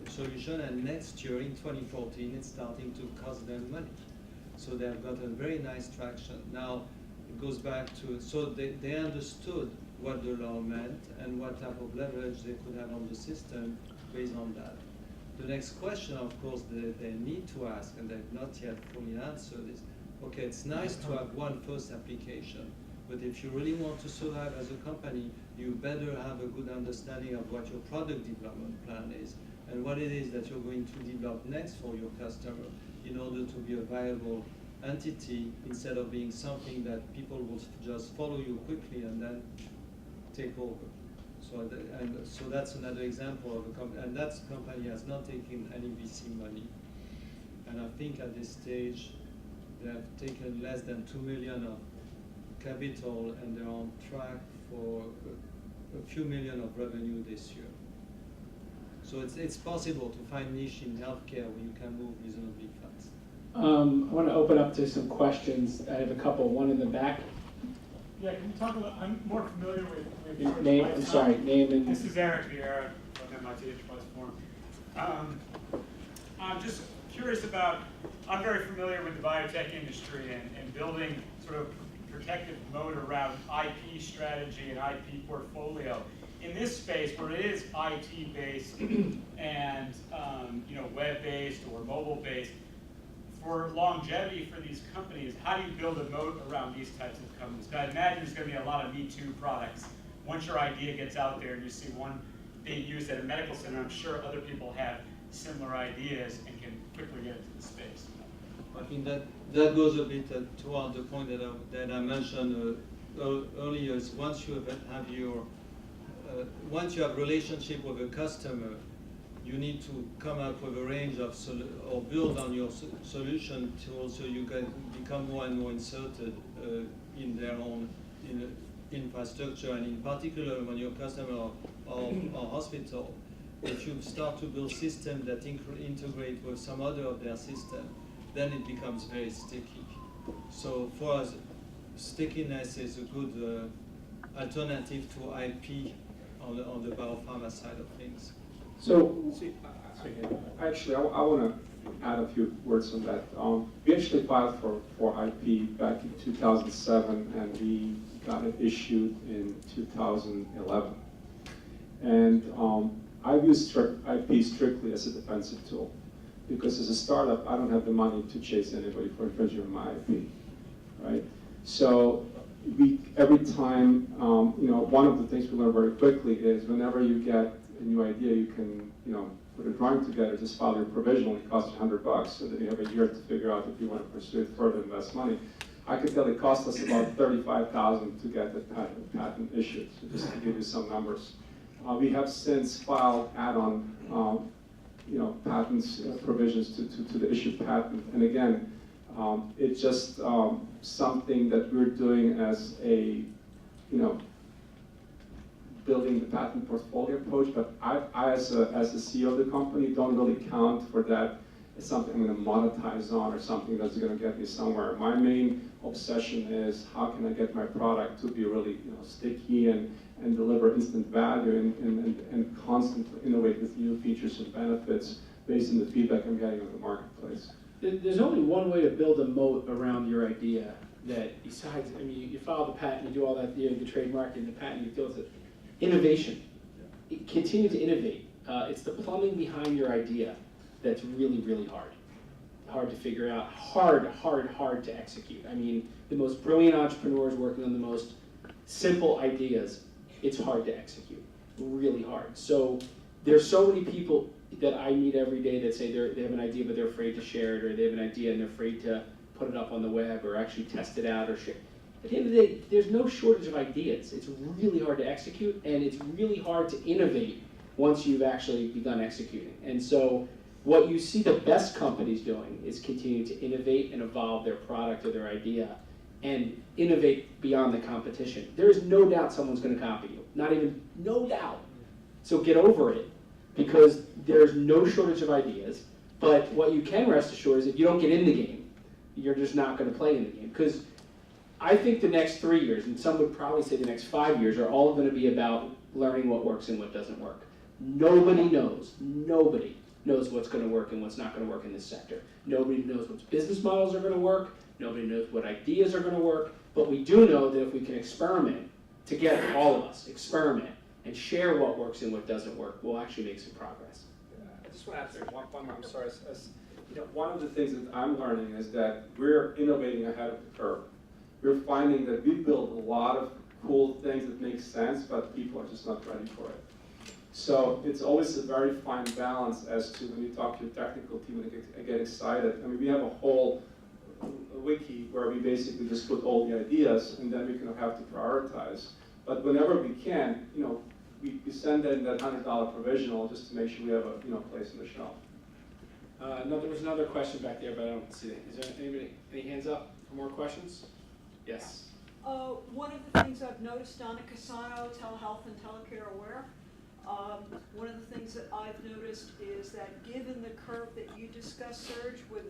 solution. And next year, in 2014, it's starting to cost them money. So they have gotten very nice traction. Now, it goes back to, so they understood what the law meant and what type of leverage they could have on the system based on that. The next question, of course, they need to ask, and they've not yet fully answered, is, okay, it's nice to have one first application, but if you really want to survive as a company, you better have a good understanding of what your product development plan is and what it is that you're going to develop next for your customer in order to be a viable entity instead of being something that people will just follow you quickly and then take over. So that's another example of a company, and that company has not taken any VC money. And I think at this stage, they have taken less than 2 million of capital, and they're on track for a few million of revenue this year. So it's possible to find niche in healthcare where you can move reasonably fast. I want to open up to some questions. I have a couple. One in the back. Yeah, can you talk about, I'm more familiar with Your name, I'm sorry, name and... This is Eric Vieira from MIT Enterprise Forum. I'm just curious about, I'm very familiar with the biotech industry and building sort of protective moat around IP strategy and IP portfolio. In this space where it is IT-based and web-based or mobile-based, for longevity for these companies, how do you build a moat around these types of companies? Because I imagine there's going to be a lot of Me Too products. Once your idea gets out there and you see one being used at a medical center, I'm sure other people have similar ideas and can quickly get into the space. I think that goes a bit toward the point that I mentioned earlier. Is once you have your once you have a relationship with a customer, you need to come up with a range of or build on your solution to also you can become more and more inserted in their own infrastructure, and in particular when your customer or hospital, if you start to build systems that integrate with some other of their system, then it becomes very sticky. So for us, stickiness is a good alternative to IP on the biopharma side of things. So, actually, I want to add a few words on that. We actually filed for IP back in 2007, and we got it issued in 2011. And I've used IP strictly as a defensive tool, because as a startup, I don't have the money to chase anybody for infringing on my IP, right? So every time, one of the things we learn very quickly is whenever you get a new idea, you can, put a drawing together, just file your provisional, it costs you $100, so then you have a year to figure out if you want to pursue it further, invest money. I could tell it cost us about $35,000 to get the patent issued, so just to give you some numbers. We have since filed add-on, patents, provisions to the issued patent, and again, it's just something that we're doing as a, building the patent portfolio approach, but I as the CEO of the company, don't really count for that as something I'm going to monetize on or something that's going to get me somewhere. My main obsession is how can I get my product to be really sticky and deliver instant value and constantly innovate with new features and benefits based on the feedback I'm getting on the marketplace. There's only one way to build a moat around your idea that besides, you file the patent, you do all that, the trademark and the patent, you deal with it. Innovation. Continue to innovate. It's the plumbing behind your idea that's really, really hard. Hard to figure out, hard to execute. The most brilliant entrepreneurs working on the most simple ideas, it's hard to execute, really hard. So there's so many people that I meet every day that say they have an idea but they're afraid to share it, or they have an idea and they're afraid to put it up on the web or actually test it out or share. at the end of the day, there's no shortage of ideas. It's really hard to execute, and it's really hard to innovate once you've actually begun executing. And so what you see the best companies doing is continue to innovate and evolve their product or their idea and innovate beyond the competition. There is no doubt someone's going to copy you. Not even, no doubt. So get over it, because there's no shortage of ideas. But what you can rest assured is if you don't get in the game, you're just not going to play in the game. Because I think the next 3 years, and some would probably say the next 5 years, are all going to be about learning what works and what doesn't work. Nobody knows what's going to work and what's not going to work in this sector. Nobody knows what business models are going to work. Nobody knows what ideas are going to work. But we do know that if we can experiment together, all of us, experiment, and share what works and what doesn't work, we'll actually make some progress. I just want to add one more. I'm sorry. One of the things that I'm learning is that we're innovating ahead of the curve. We're finding that we build a lot of cool things that make sense, but people are just not ready for it. So it's always a very fine balance as to when you talk to your technical team and they get excited. I mean, we have a whole wiki where we basically just put all the ideas, and then we kind of have to prioritize. But whenever we can, we send in that $100 provisional just to make sure we have a place on the shelf. There was another question back there, but I don't see it. Is there anybody, any hands up for more questions? Yes. One of the things I've noticed down at Casano, telehealth and telecare aware, one of the things that I've noticed is that given the curve that you discussed, Serge, with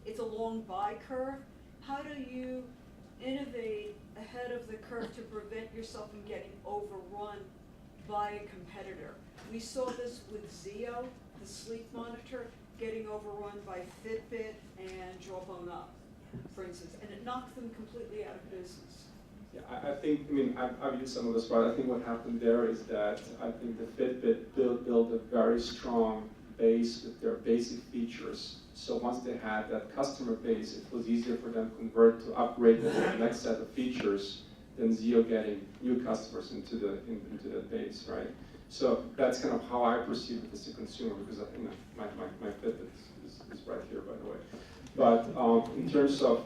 it's a long buy curve, how do you innovate ahead of the curve to prevent yourself from getting overrun by a competitor? We saw this with Zio, the sleep monitor, getting overrun by Fitbit and Jawbone Up, for instance, and it knocked them completely out of business. Yeah, I've used some of this, but I think what happened there is that I think the Fitbit built a very strong base with their basic features. So once they had that customer base, it was easier for them to convert to upgrade to the next set of features than Zio getting new customers into the base, right? So that's kind of how I perceive it as a consumer, because my Fitbit is right here, by the way. But in terms of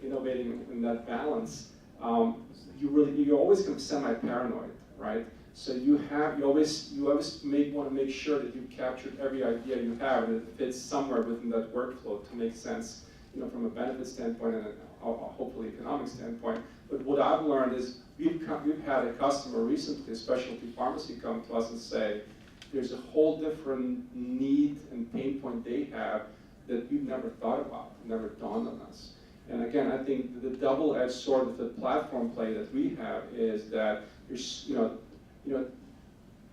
innovating in that balance, you're always kind of semi-paranoid, right? So you always want to make sure that you've captured every idea you have and it fits somewhere within that workflow to make sense, from a benefit standpoint and hopefully economic standpoint. But what I've learned is we've had a customer recently, a specialty pharmacy, come to us and say there's a whole different need and pain point they have that we've never thought about, never dawned on us. And again, I think the double-edged sword of the platform play that we have is that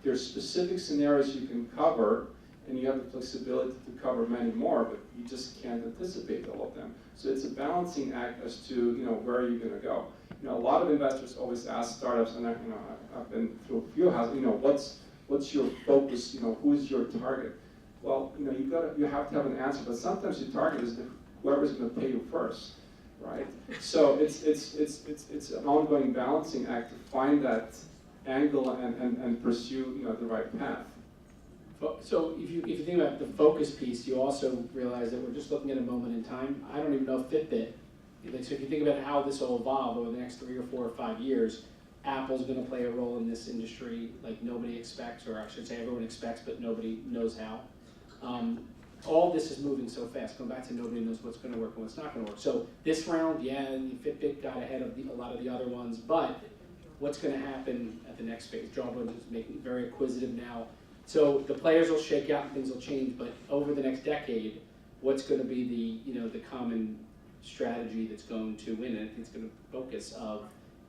there's specific scenarios you can cover, and you have the flexibility to cover many more, but you just can't anticipate all of them. So it's a balancing act as to where are you going to go. A lot of investors always ask startups, and I've been through a few houses. What's your focus? Who's your target? Well, you have to have an answer, but sometimes your target is whoever's going to pay you first, right? So it's an ongoing balancing act to find that angle and pursue the right path. So if you think about the focus piece, you also realize that we're just looking at a moment in time. I don't even know if Fitbit, so if you think about how this will evolve over the next 3 or 4 or 5 years, Apple's going to play a role in this industry like nobody expects, or I should say everyone expects, but nobody knows how. All this is moving so fast. Going back to nobody knows what's going to work and what's not going to work. So this round, yeah, Fitbit got ahead of a lot of the other ones, but what's going to happen at the next phase? Jawbone is making very acquisitive now. So the players will shake out and things will change, but over the next decade, what's going to be the common strategy that's going to win? And it's going to focus of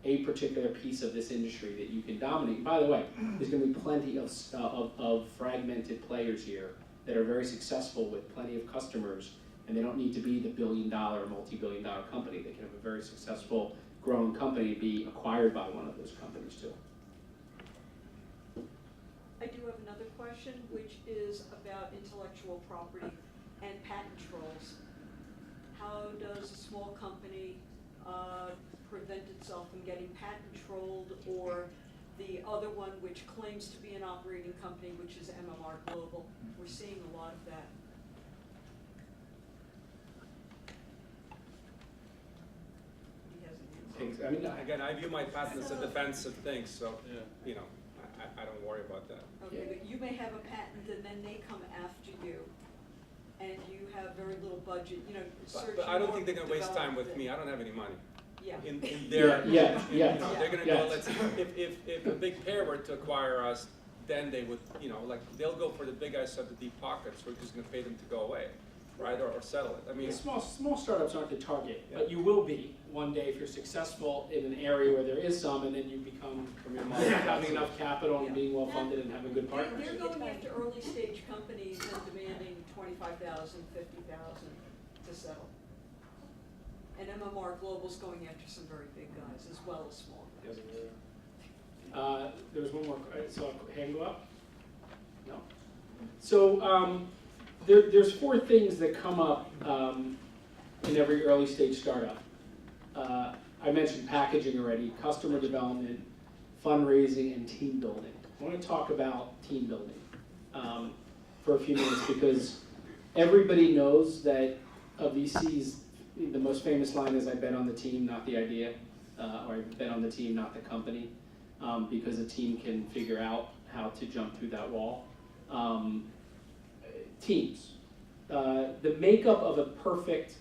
a particular piece of this industry that you can dominate. And by the way, there's going to be plenty of fragmented players here that are very successful with plenty of customers, and they don't need to be the billion-dollar, multi-billion-dollar company. They can have a very successful, growing company be acquired by one of those companies too. I do have another question, which is about intellectual property and patent trolls. How does a small company prevent itself from getting patent trolled, or the other one which claims to be an operating company, which is MMR Global? We're seeing a lot of that. I mean, Again, I view my patent as a defensive thing, so, Yeah. you know, I don't worry about that. Okay, but you may have a patent and then they come after you, and you have very little budget, you know, Serge. But I don't think they're gonna waste time developed with it. me, I don't have any money. Yeah. In their, Yeah, yeah, you know, they're gonna yeah. go, let's, if a big pair were to acquire us, then they would, you know, like, they'll go for the big guys who have the deep pockets, we're just gonna pay them to go away, right, or settle it, I mean. Small startups aren't the target, Yeah. but you will be one day if you're successful in an area where there is some, and then you become having enough capital and being well funded and having good They're partners. going after early stage companies and demanding 25,000, 50,000 to settle. And MMR Global's going after some very big guys as well as small guys. There was one more, so hand go up? No? So there's four things that come up in every early stage startup. I mentioned packaging already, customer development, fundraising, and team building. I want to talk about team building for a few minutes because everybody knows that of VCs, the most famous line is, "I bet on the team, not the idea," or "I bet on the team, not the company," because a team can figure out how to jump through that wall. Teams. The makeup of a perfect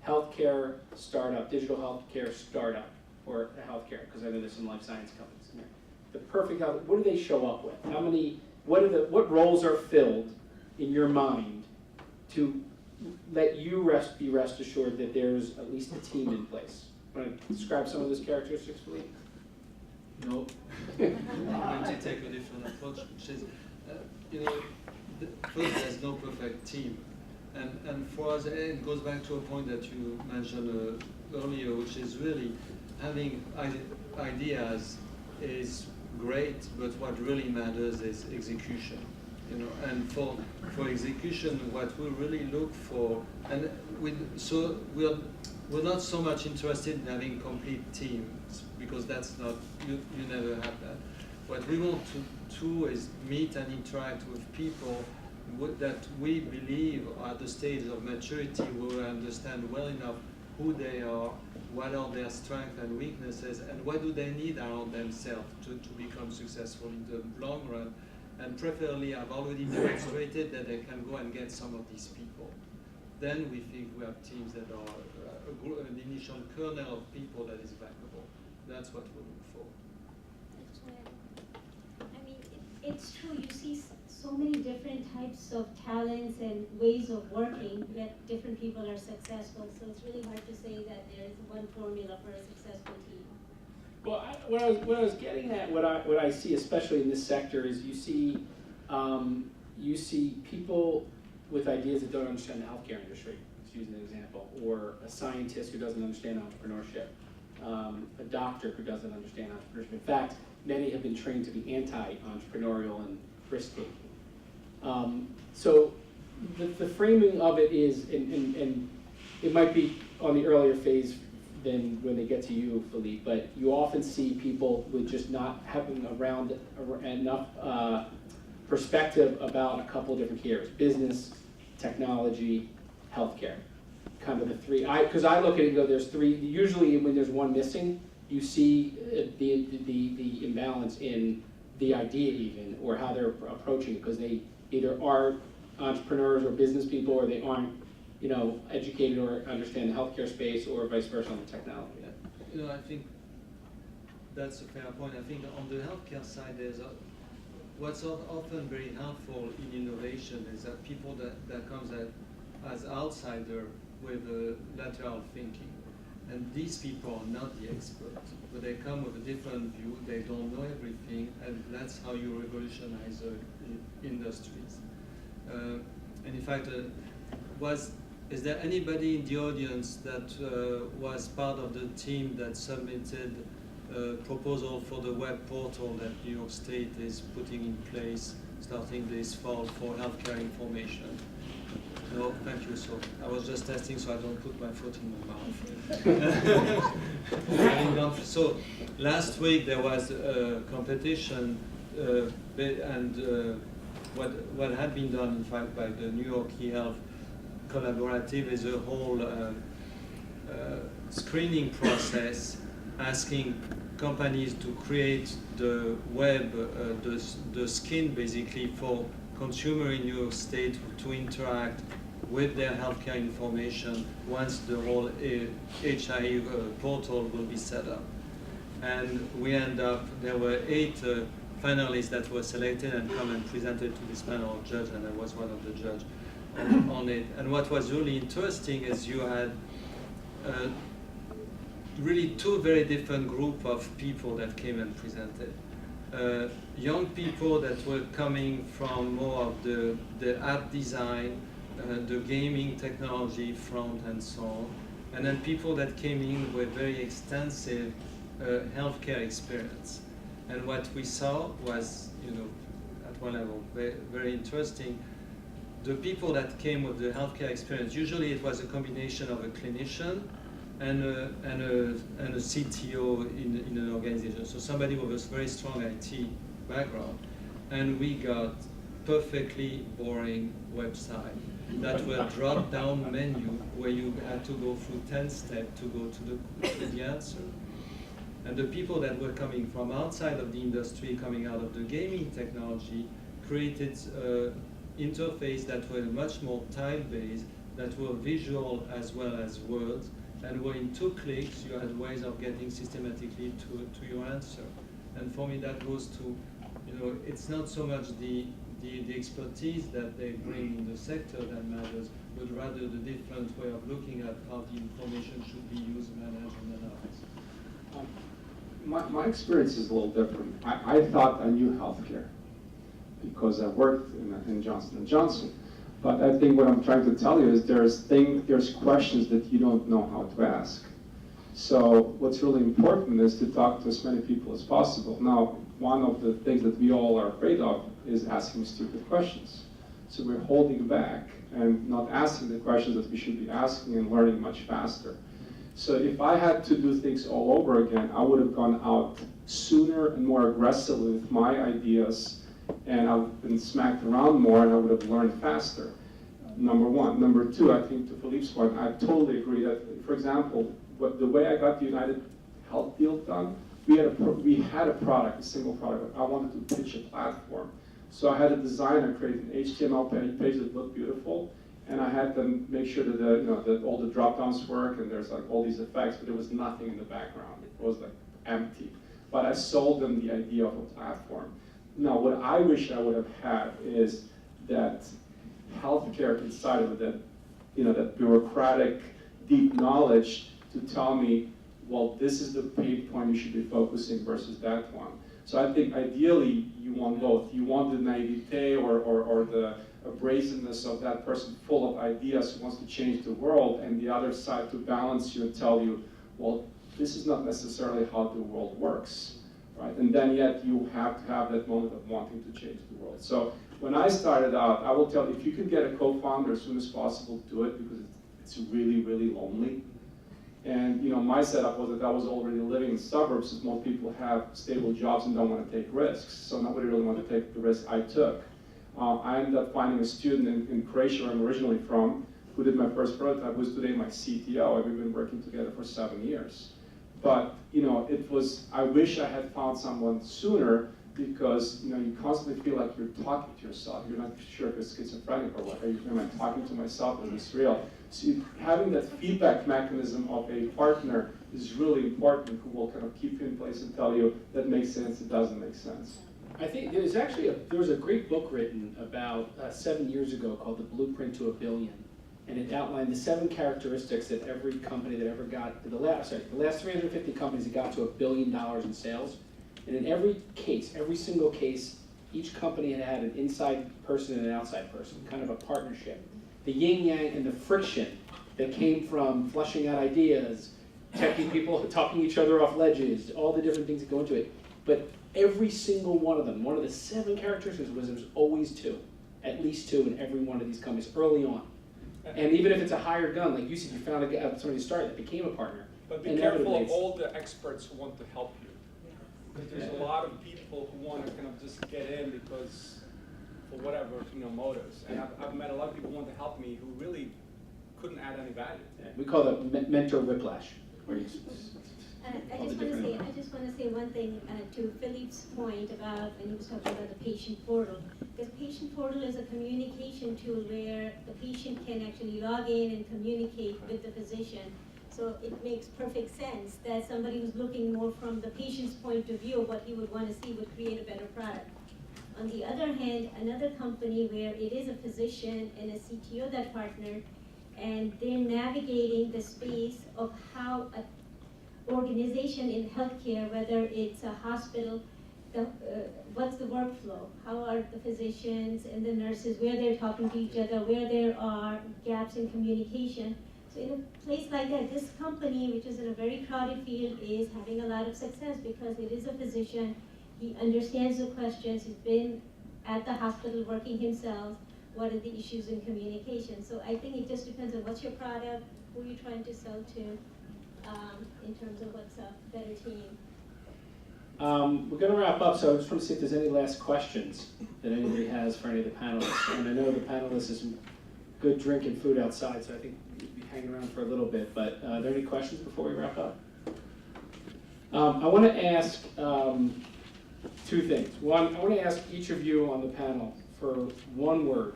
healthcare startup, digital healthcare startup, or a healthcare, because I know there's some life science companies in there. The perfect health, what do they show up with? How many, what roles are filled in your mind to let you be rest assured that there's at least a team in place? Want to describe some of those characteristics, Philippe? No. I'm going to take a different approach, which is, you know, first, there's no perfect team. And for us, it goes back to a point that you mentioned earlier, which is really having ideas is great, but what really matters is execution. You know, and for execution, what we really look for, and we're not so much interested in having complete teams because that's not you never have that. What we want to do is meet and interact with people that we believe are at the stage of maturity where we understand well enough who they are, what are their strengths and weaknesses, and what do they need around themselves to become successful in the long run. And preferably, I've already demonstrated that they can go and get some of these people. Then we think we have teams that are an initial kernel of people that is backable. That's what we look for. I mean, it's true, you see so many different types of talents and ways of working, yet different people are successful, so it's really hard to say that there is one formula for a successful team. Well, what I was getting at, what I see, especially in this sector, is you see people with ideas that don't understand the healthcare industry. Let's use an example, or a scientist who doesn't understand entrepreneurship, a doctor who doesn't understand entrepreneurship. In fact, many have been trained to be anti-entrepreneurial and risk-taking. So the framing of it is, and it might be on the earlier phase than when they get to you, Philippe, but you often see people with just not having around enough perspective about a couple of different areas: business, technology, healthcare. Kind of the three. Because I look at it and go, there's three. Usually when there's one missing, you see the imbalance in the idea even, or how they're approaching it, because they either are entrepreneurs or business people, or they aren't, you know, educated or understand the healthcare space, or vice versa on the technology. You know, I think that's a fair point. I think on the healthcare side, what's often very helpful in innovation is that people that comes as outsider with lateral thinking. And these people are not the experts, but they come with a different view, they don't know everything, and that's how you revolutionize industries. And in fact, is there anybody in the audience that was part of the team that submitted a proposal for the web portal that New York State is putting in place starting this fall for healthcare information? No, thank you. So I was just testing so I don't put my foot in my mouth. So last week there was a competition and what had been done in fact by the New York eHealth Collaborative is a whole screening process asking companies to create the web, the skin basically for consumer in New York State to interact with their healthcare information once the whole HIE portal will be set up. And we end up, there were 8 finalists that were selected and come and presented to this panel of judges, and I was one of the judges on it. And what was really interesting is you had really 2 very different groups of people that came and presented. Young people that were coming from more of the app design, the gaming technology front and so on, and then people that came in with very extensive healthcare experience. And what we saw was, at one level, very, very interesting. The people that came with the healthcare experience, usually it was a combination of a clinician and a CTO in an organization. So somebody with a very strong IT background. And we got perfectly boring website that were drop-down menu where you had to go through 10 steps to go to the answer. And the people that were coming from outside of the industry, coming out of the gaming technology, created interface that were much more tile-based, that were visual as well as words, and where in 2 clicks you had ways of getting systematically to your answer. And for me that goes to, it's not so much the expertise that they bring in the sector that matters, but rather the different way of looking at how the information should be used, managed, and analyzed. My experience is a little different. I thought I knew healthcare because I worked in Johnson & Johnson. But I think what I'm trying to tell you is there's questions that you don't know how to ask. So what's really important is to talk to as many people as possible. Now, one of the things that we all are afraid of is asking stupid questions. So we're holding back and not asking the questions that we should be asking and learning much faster. So if I had to do things all over again, I would have gone out sooner and more aggressively with my ideas, and I would have been smacked around more, and I would have learned faster. Number one. Number two, I think to Philippe's point, I totally agree that, for example, the way I got the United Health deal done, we had a product, a single product. I wanted to pitch a platform. So I had a designer create an HTML page that looked beautiful, and I had them make sure that that all the drop-downs work, and there's like all these effects, but there was nothing in the background. It was like empty. But I sold them the idea of a platform. Now, what I wish I would have had is that healthcare inside of it, that bureaucratic, deep knowledge to tell me, well, this is the pain point you should be focusing versus that one. So I think ideally you want both. You want the naivete or the brazenness of that person full of ideas who wants to change the world, and the other side to balance you and tell you, well, this is not necessarily how the world works, right? And then yet you have to have that moment of wanting to change the world. So when I started out, I will tell you, if you could get a co-founder as soon as possible, do it, because it's really, really lonely. And my setup was that I was already living in suburbs, as most people have stable jobs and don't want to take risks. So nobody really wanted to take the risk I took. I ended up finding a student in Croatia, where I'm originally from, who did my first prototype, who's today my CTO, and we've been working together for 7 years. But I wish I had found someone sooner, because you constantly feel like you're talking to yourself. You're not sure if it's schizophrenic or what. Am I talking to myself? Is this real? So having that feedback mechanism of a partner is really important, who will kind of keep you in place and tell you that makes sense, it doesn't make sense. I think there was a great book written about 7 years ago called The Blueprint to a Billion, and it outlined the 7 characteristics that every company that ever got the last 350 companies that got to $1 billion in sales. And in every case, every single case, each company had an inside person and an outside person, kind of a partnership. The yin-yang and the friction that came from flushing out ideas, teching people, talking each other off ledges, all the different things that go into it. But every single one of them, one of the 7 characteristics was there was always 2, at least 2 in every one of these companies early on. And even if it's a hired gun, like you said, you found somebody to start that became a partner. But be careful of all the experts who want to help you. Because there's a lot of people who want to kind of just get in because, for whatever motives. And I've met a lot of people who want to help me who really couldn't add any value. Yeah, we call that mentor whiplash. Where all the different. I just want to say one thing to Philippe's point about when he was talking about the patient portal. Because patient portal is a communication tool where the patient can actually log in and communicate with the physician. So it makes perfect sense that somebody who's looking more from the patient's point of view, what he would want to see would create a better product. On the other hand, another company where it is a physician and a CTO that partnered, and they're navigating the space of how an organization in healthcare, whether it's a hospital, what's the workflow? How are the physicians and the nurses, where they're talking to each other, where there are gaps in communication. So in a place like that, this company, which is in a very crowded field, is having a lot of success because it is a physician. He understands the questions. He's been at the hospital working himself. What are the issues in communication? So I think it just depends on what's your product, who you're trying to sell to, in terms of what's a better team. We're going to wrap up, so I just want to see if there's any last questions that anybody has for any of the panelists. And I know the panelists is some good drink and food outside, so I think we'll be hanging around for a little bit. But are there any questions before we wrap up? I want to ask two things. One, I want to ask each of you on the panel for one word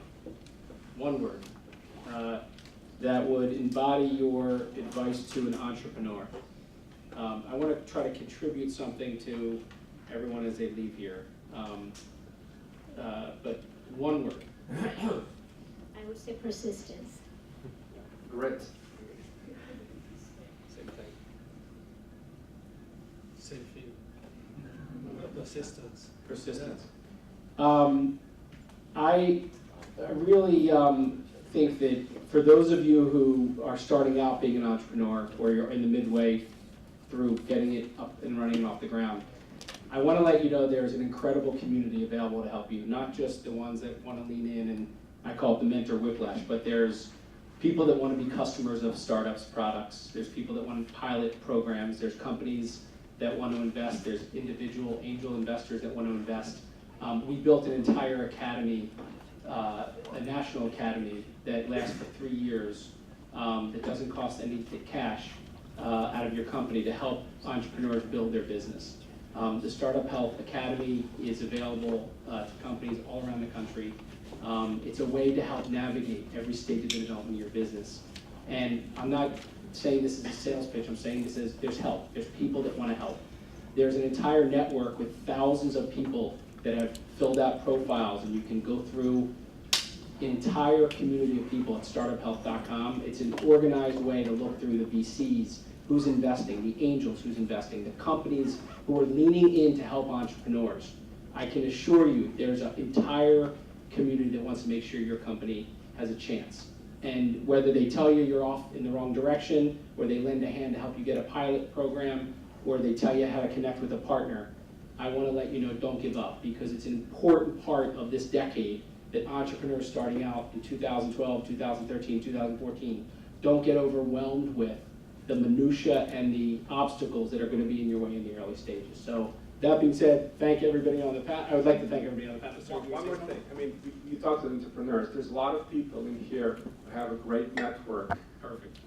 that would embody your advice to an entrepreneur. I want to try to contribute something to everyone as they leave here. But one word. I would say persistence. Grit. Same thing. Same thing. Persistence. Persistence. I really think that for those of you who are starting out being an entrepreneur, or you're in the midway through getting it up and running off the ground, I want to let you know there's an incredible community available to help you, not just the ones that want to lean in, and I call it the mentor whiplash, but there's people that want to be customers of startups' products, there's people that want to pilot programs, there's companies that want to invest, there's individual angel investors that want to invest. We built an entire academy, a national academy that lasts for 3 years, that doesn't cost any cash out of your company to help entrepreneurs build their business. The Startup Health Academy is available to companies all around the country. It's a way to help navigate every stage of the development of your business. And I'm not saying this is a sales pitch, I'm saying this is, there's help. There's people that want to help. There's an entire network with thousands of people that have filled out profiles, and you can go through entire community of people at startuphealth.com. It's an organized way to look through the VCs, who's investing, the angels who's investing, the companies who are leaning in to help entrepreneurs. I can assure you there's an entire community that wants to make sure your company has a chance. And whether they tell you you're off in the wrong direction, or they lend a hand to help you get a pilot program, or they tell you how to connect with a partner, I want to let you know, don't give up, because it's an important part of this decade that entrepreneurs starting out in 2012, 2013, 2014, don't get overwhelmed with the minutia and the obstacles that are going to be in your way in the early stages. So that being said, thank everybody on the panel. I would like to thank everybody on the panel. One more thing. I mean, you talk to entrepreneurs. There's a lot of people in here who have a great network. Perfect.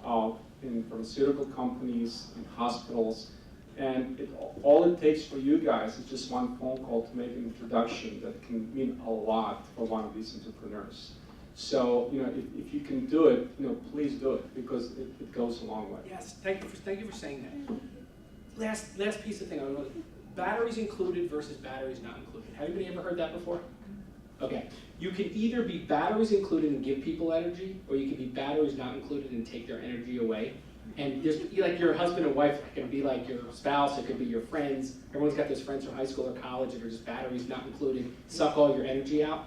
In pharmaceutical companies, in hospitals, and all it takes for you guys is just one phone call to make an introduction that can mean a lot for one of these entrepreneurs. So, if you can do it, please do it, because it goes a long way. Yes, thank you for saying that. Last piece of thing, batteries included versus batteries not included. Have anybody ever heard that before? Okay, you can either be batteries included and give people energy, or you can be batteries not included and take their energy away. And there's like your husband and wife, it can be like your spouse, it could be your friends. Everyone's got those friends from high school or college that are just batteries not included, suck all your energy out.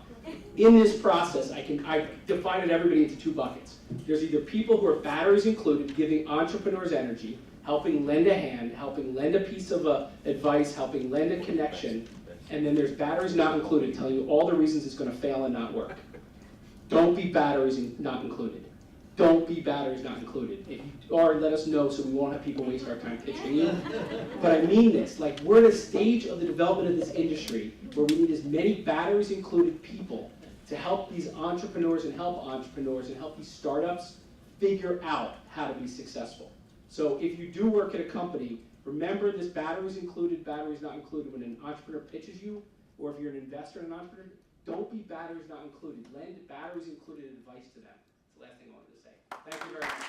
In this process, I divided everybody into 2 buckets. There's either people who are batteries included, giving entrepreneurs energy, helping lend a hand, helping lend a piece of advice, helping lend a connection, and then there's batteries not included, telling you all the reasons it's going to fail and not work. Don't be batteries not included. Don't be batteries not included. If you are, let us know so we won't have people waste our time pitching you. But I mean this, like we're at a stage of the development of this industry where we need as many batteries included people to help these entrepreneurs and help these startups figure out how to be successful. So if you do work at a company Remember, this battery's included, battery's not included. When an entrepreneur pitches you, or if you're an investor in an entrepreneur, don't be batteries not included. Lend batteries included advice to them. That's the last thing I wanted to say. Thank you very much.